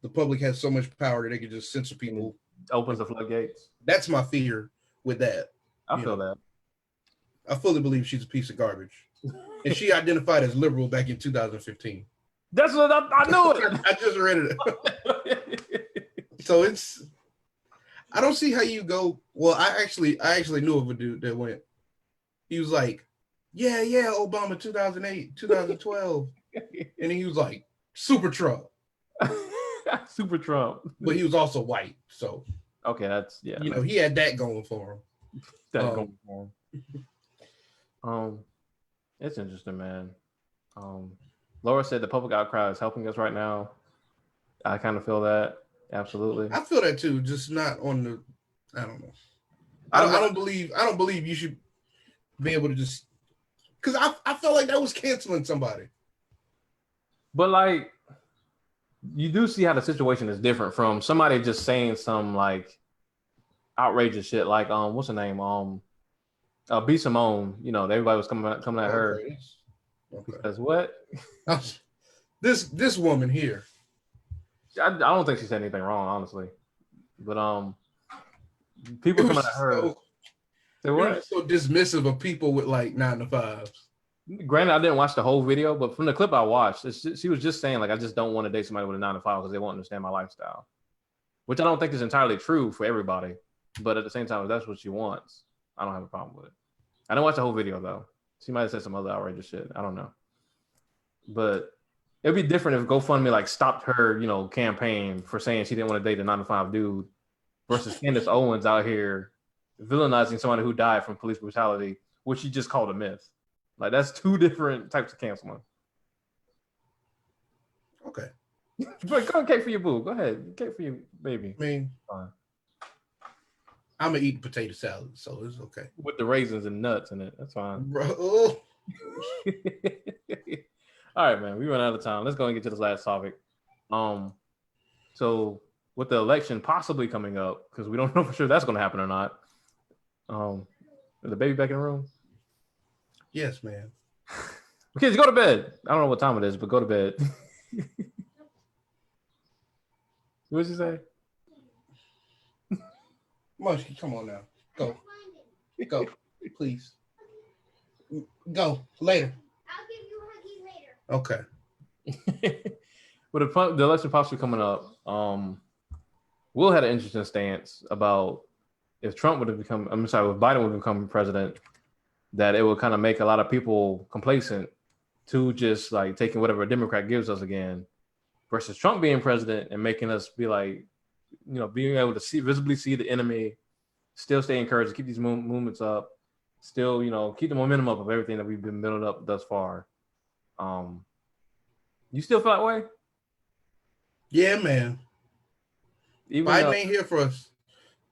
the public has so much power that they can just censor people. Opens the floodgates. That's my fear with that. I feel that. I fully believe she's a piece of garbage. And she identified as liberal back in 2015. That's what I knew it. I just read it. So I don't see how you go. Well, I actually knew of a dude that went. He was like, yeah, Obama 2008, 2012. And he was like, super Trump. Super Trump. But he was also white. So, okay, that's, yeah. He had that going for him. It's interesting, man. Laura said the public outcry is helping us right now. I kind of feel that. Absolutely. I feel that too, just not on the, I don't know. I don't believe you should be able to just, because I felt like that was canceling somebody. But like, you do see how the situation is different from somebody just saying some like outrageous shit, like what's her name? B. Simone. Everybody was coming at her. Okay. Because what? This woman here. I don't think she said anything wrong, honestly. But people coming at her. So dismissive of people with like 9 to 5s. Granted, I didn't watch the whole video, but from the clip I watched, she was just saying like, I just don't want to date somebody with a 9 to 5 because they won't understand my lifestyle, which I don't think is entirely true for everybody. But at the same time, if that's what she wants, I don't have a problem with it. I didn't watch the whole video though. She might have said some other outrageous shit. I don't know. But it'd be different if GoFundMe like stopped her, campaign for saying she didn't want to date a 9 to 5 dude versus Candace Owens out here villainizing somebody who died from police brutality, which he just called a myth. Like that's two different types of canceling. Okay. But go and cake for your boo. Go ahead. Cake for your baby. I mean, fine. I'm gonna eat potato salad, so it's okay. With the raisins and nuts in it. That's fine. Bro, oh. All right, man. We run out of time. Let's go and get to this last topic. So with the election possibly coming up, because we don't know for sure that's going to happen or not. Is the baby back in the room? Yes, man. Kids, go to bed. I don't know what time it is, but go to bed. What did you say? Munchie, come on now. Go. Go, please. Go. Later. I'll give you a huggy later. Okay. With the election possibly coming up, Will had an interesting stance about if Trump would have become, if Biden would have become president, that it would kind of make a lot of people complacent to just like taking whatever a Democrat gives us again, versus Trump being president and making us be like, being able to visibly see the enemy, still stay encouraged to keep these movements up, still, keep the momentum up of everything that we've been building up thus far. You still feel that way? Yeah, man. Biden ain't here for us.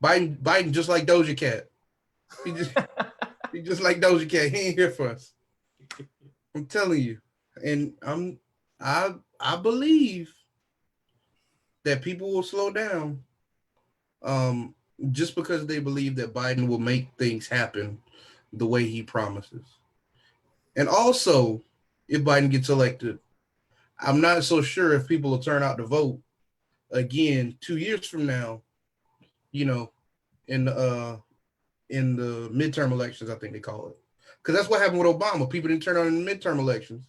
Biden just like Doja Cat. He just like Doja Cat. He ain't here for us. I'm telling you. And I believe that people will slow down just because they believe that Biden will make things happen the way he promises. And also, if Biden gets elected, I'm not so sure if people will turn out to vote again 2 years from now, in the midterm elections, I think they call it. Because that's what happened with Obama. People didn't turn out in the midterm elections,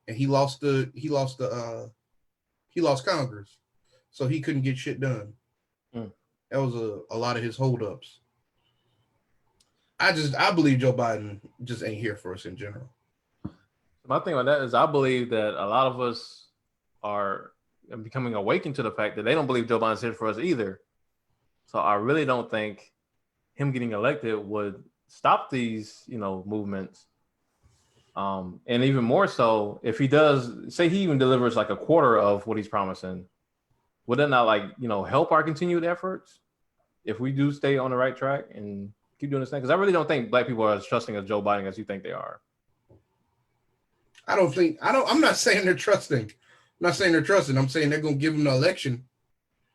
and he lost Congress, so he couldn't get shit done. That was a lot of his holdups. I believe Joe Biden just ain't here for us in general. My thing about that is I believe that a lot of us are becoming awakened to the fact that they don't believe Joe Biden's here for us either. So I really don't think him getting elected would stop these, movements. And even more so, if he does, say he even delivers like a quarter of what he's promising, would that not help our continued efforts if we do stay on the right track and keep doing this thing? Because I really don't think Black people are as trusting of Joe Biden as you think they are. I'm not saying they're trusting. I'm not saying they're trusting. I'm saying they're going to give him the election.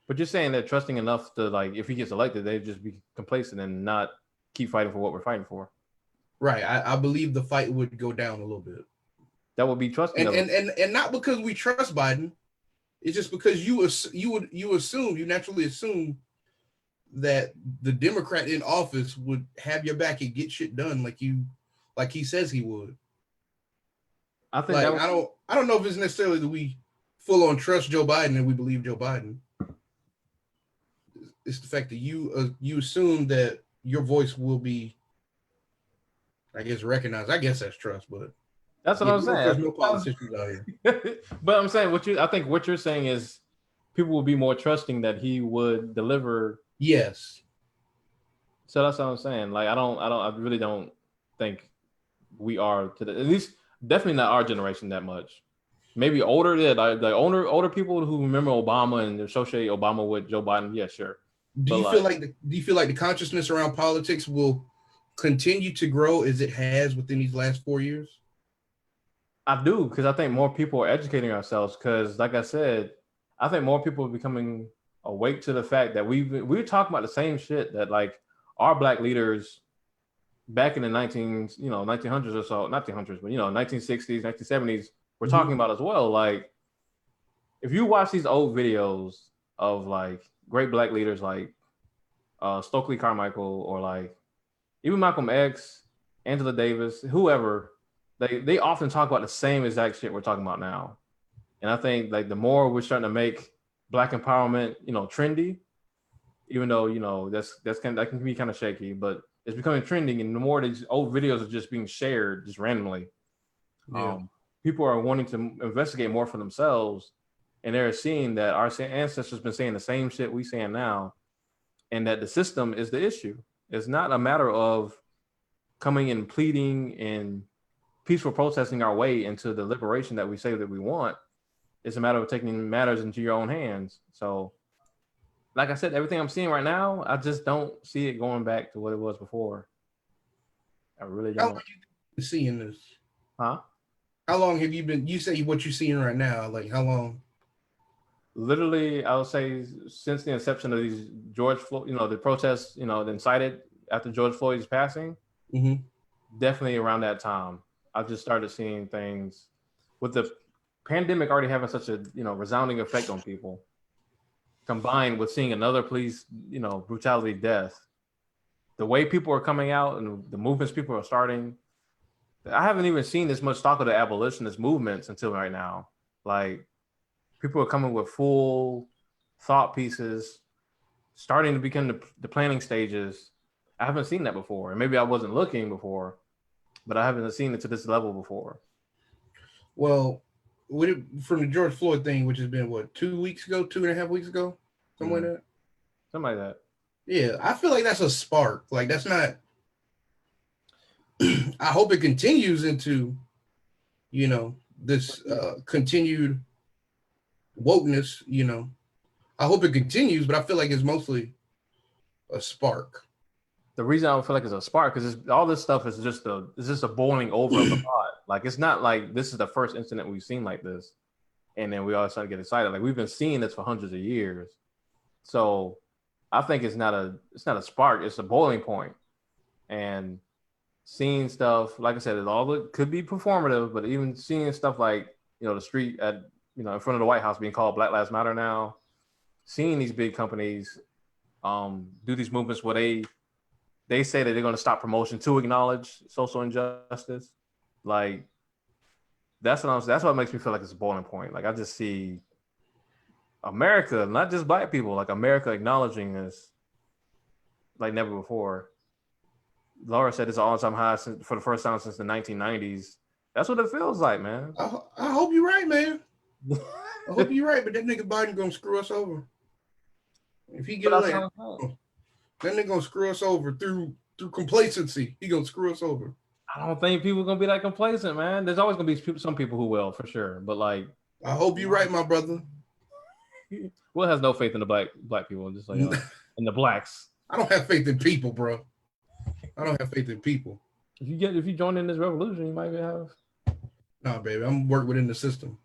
But you're saying they're trusting enough to, if he gets elected, they'd just be complacent and not keep fighting for what we're fighting for. Right. I believe the fight would go down a little bit. That would be trusting. And not because we trust Biden. It's just because you naturally assume that the Democrat in office would have your back and get shit done like he says he would. I think I don't know if it's necessarily that we full on trust Joe Biden and we believe Joe Biden. It's the fact that you assume that your voice will be, I guess, recognized. I guess that's trust, but that's what I'm saying. There's no politicians out here. But I'm saying I think what you're saying is people will be more trusting that he would deliver. Yes. So that's what I'm saying. I really don't think we are at least definitely not our generation that much. Maybe older, older people who remember Obama and associate Obama with Joe Biden. Yeah, sure. Do you feel like the consciousness around politics will continue to grow as it has within these last 4 years? I do, because I think more people are educating ourselves. Because, like I said, I think more people are becoming awake to the fact that we're talking about the same shit that our Black leaders back in the 1900s or so, not the 1900s, but 1960s, 1970s, we're talking about as well. If you watch these old videos of great Black leaders like Stokely Carmichael or even Malcolm X, Angela Davis, whoever, they often talk about the same exact shit we're talking about now. And I think the more we're starting to make Black empowerment, trendy, even though that can be kind of shaky, but it's becoming trending, and the more these old videos are just being shared just randomly, people are wanting to investigate more for themselves, and they're seeing that our ancestors been saying the same shit we saying now, and that the system is the issue, It's not a matter of coming and pleading and peaceful protesting our way into the liberation that we say that we want. It's a matter of taking matters into your own hands. So, like I said, everything I'm seeing right now, I just don't see it going back to what it was before. I really How don't. long have you been seeing this? Huh? How long have you been? You say what you're seeing right now. Like how long? Literally, I would say since the inception of these George Floyd, the protests, that incited after George Floyd's passing, definitely around that time, I've just started seeing things with the pandemic already having such a, resounding effect on people, combined with seeing another police, brutality death. The way people are coming out and the movements people are starting, I haven't even seen this much talk of the abolitionist movements until right now. Like, people are coming with full thought pieces, starting to become the planning stages. I haven't seen that before. And maybe I wasn't looking before, but I haven't seen it to this level before. Well, from the George Floyd thing, which has been, 2 weeks ago, 2.5 weeks ago? Something like that? Something like that. Yeah, I feel like that's a spark. Like, that's not... I hope it continues into, this continued wokeness, I hope it continues, but I feel like it's mostly a spark. The reason I don't feel like it's a spark because all this stuff is just a boiling over of the pot. Like, it's not like this is the first incident we've seen like this, and then we all start to get excited. Like, we've been seeing this for hundreds of years. So I think it's not a spark, it's a boiling point. And seeing stuff, like I said, it could be performative, but even seeing stuff like, the street at, in front of the White House being called Black Lives Matter now, seeing these big companies do these movements where they say that they're going to stop promotion to acknowledge social injustice. Like, that's what makes me feel like it's a boiling point. Like, I just see America, not just Black people, like America acknowledging this like never before. Laura said it's an all-time high for the first time since the 1990s. That's what it feels like, man. I hope you're right, man. I hope you're right, but that nigga Biden gonna screw us over. If he get elected, that nigga gonna screw us over through complacency. He gonna screw us over. I don't think people are gonna be that complacent, man. There's always gonna be some people who will, for sure. But like, I hope you're right, my brother. Will has no faith in the black people, just like in the blacks. I don't have faith in people, bro. I don't have faith in people. If you join in this revolution, you might have. Nah, baby, I'm work within the system.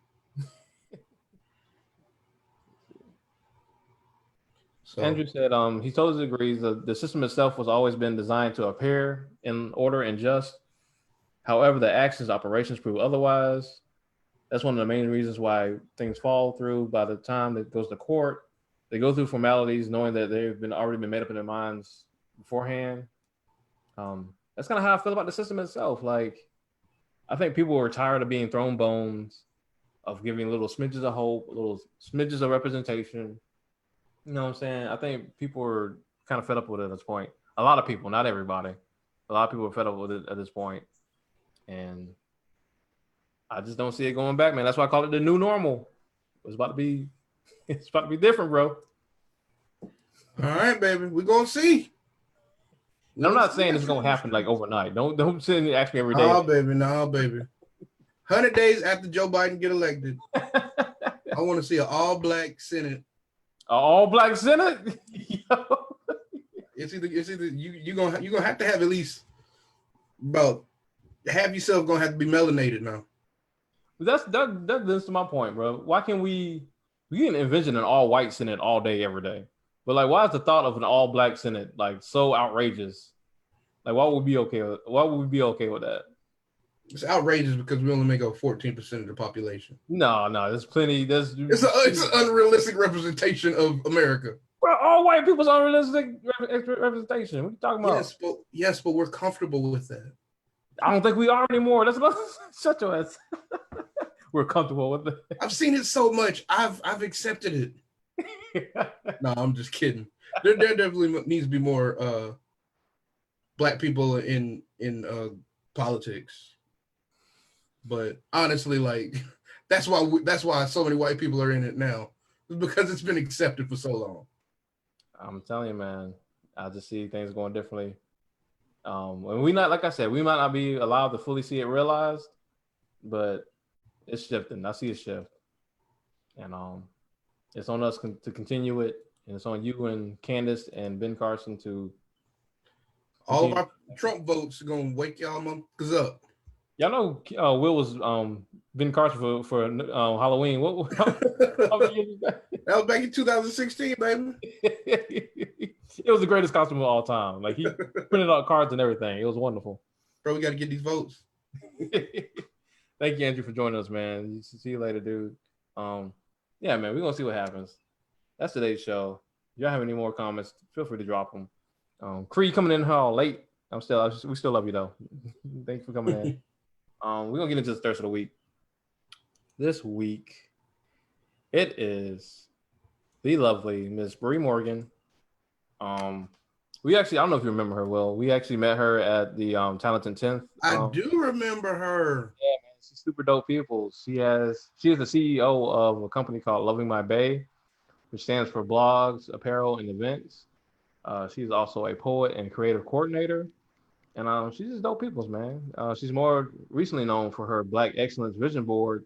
So Andrew said he totally agrees that the system itself was always been designed to appear in order and just. However, the actions, operations prove otherwise. That's one of the main reasons why things fall through by the time it goes to court. They go through formalities knowing that they've already been made up in their minds beforehand. That's kind of how I feel about the system itself. Like, I think people are tired of being thrown bones, of giving little smidges of hope, little smidges of representation. You know what I'm saying? I think people are kind of fed up with it at this point. A lot of people, not everybody. A lot of people are fed up with it at this point. And I just don't see it going back, man. That's why I call it the new normal. It's about to be different, bro. All right, baby. We're gonna see. I'm not saying it's gonna happen like overnight. Don't sit and ask me every day. No, baby. 100 days after Joe Biden get elected, I want to see an all-black Senate. An all-black Senate? It's either you're gonna have to have at least about half yourself gonna have to be melanated now. That's to my point, bro. Why can't we can envision an all-white Senate all day, every day? But like, why is the thought of an all-black Senate like so outrageous? Like, why would we be okay with that? It's outrageous because we only make up 14% of the population. No, there's plenty. It's an unrealistic representation of America. Bro, all white people's unrealistic representation. What are you talking about? Yes, but we're comfortable with that. I don't think we are anymore. Shut your ass. We're comfortable with it. I've seen it so much. I've accepted it. No, I'm just kidding. There definitely needs to be more black people in politics. But honestly, like that's why so many white people are in it now. It's because it's been accepted for so long. I'm telling you, man. I just see things going differently. And we not, like I said, we might not be allowed to fully see it realized, but it's shifting. I see a shift, and it's on us to continue it, and it's on you and Candace and Ben Carson to. All of our Trump votes are gonna wake y'all motherfuckers up. Y'all know Will was Ben Carson for Halloween. What That was back in 2016, baby. It was the greatest costume of all time. Like, he printed out cards and everything. It was wonderful. Bro, we got to get these votes. Thank you, Andrew, for joining us, man. See you later, dude. Yeah, man, we're gonna see what happens. That's today's show. If y'all have any more comments, feel free to drop them. Cree coming in here late. We still love you though. Thanks for coming in. We're gonna get into the thirst of the week. This week, it is the lovely Miss Bree Morgan. We actually, I don't know if you remember her, Will. We actually met her at the Talented 10th. I do remember her. Yeah, man, she's super dope people. She is the CEO of a company called Loving My Bay, which stands for blogs, apparel, and events. She's also a poet and creative coordinator. And she's just dope peoples, man. She's more recently known for her Black Excellence Vision Board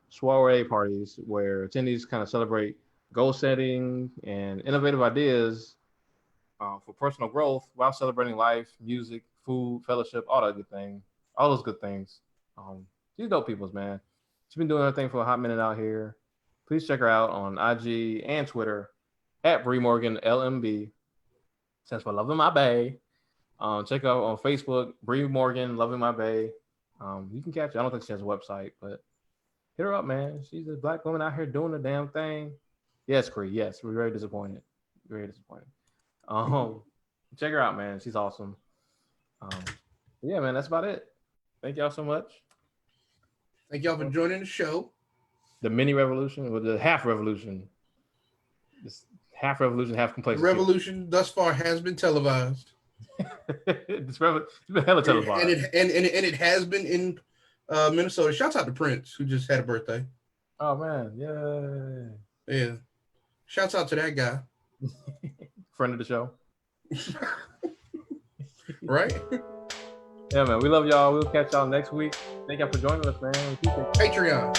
soiree parties, where attendees kind of celebrate goal setting and innovative ideas for personal growth while celebrating life, music, food, fellowship, all those good things. She's dope peoples, man. She's been doing her thing for a hot minute out here. Please check her out on IG and Twitter at Bree Morgan LMB. Stands for Loving My Bay. Check out on Facebook, Bree Morgan, Loving My Bay. You can catch her. I don't think she has a website, but hit her up, man. She's a Black woman out here doing the damn thing. Yes, Cree. Yes, we're very disappointed. Very disappointed. Check her out, man. She's awesome. Yeah, man, that's about it. Thank y'all so much. Thank y'all for joining the show. The mini revolution, or the half revolution. This half revolution, half complexity. The revolution thus far has been televised. It's been hella televised. And it has been in Minnesota. Shouts out to Prince, who just had a birthday. Oh man, yeah. Shouts out to that guy. Friend of the show. Right? Yeah, man. We love y'all. We'll catch y'all next week. Thank y'all for joining us, man. Patreon.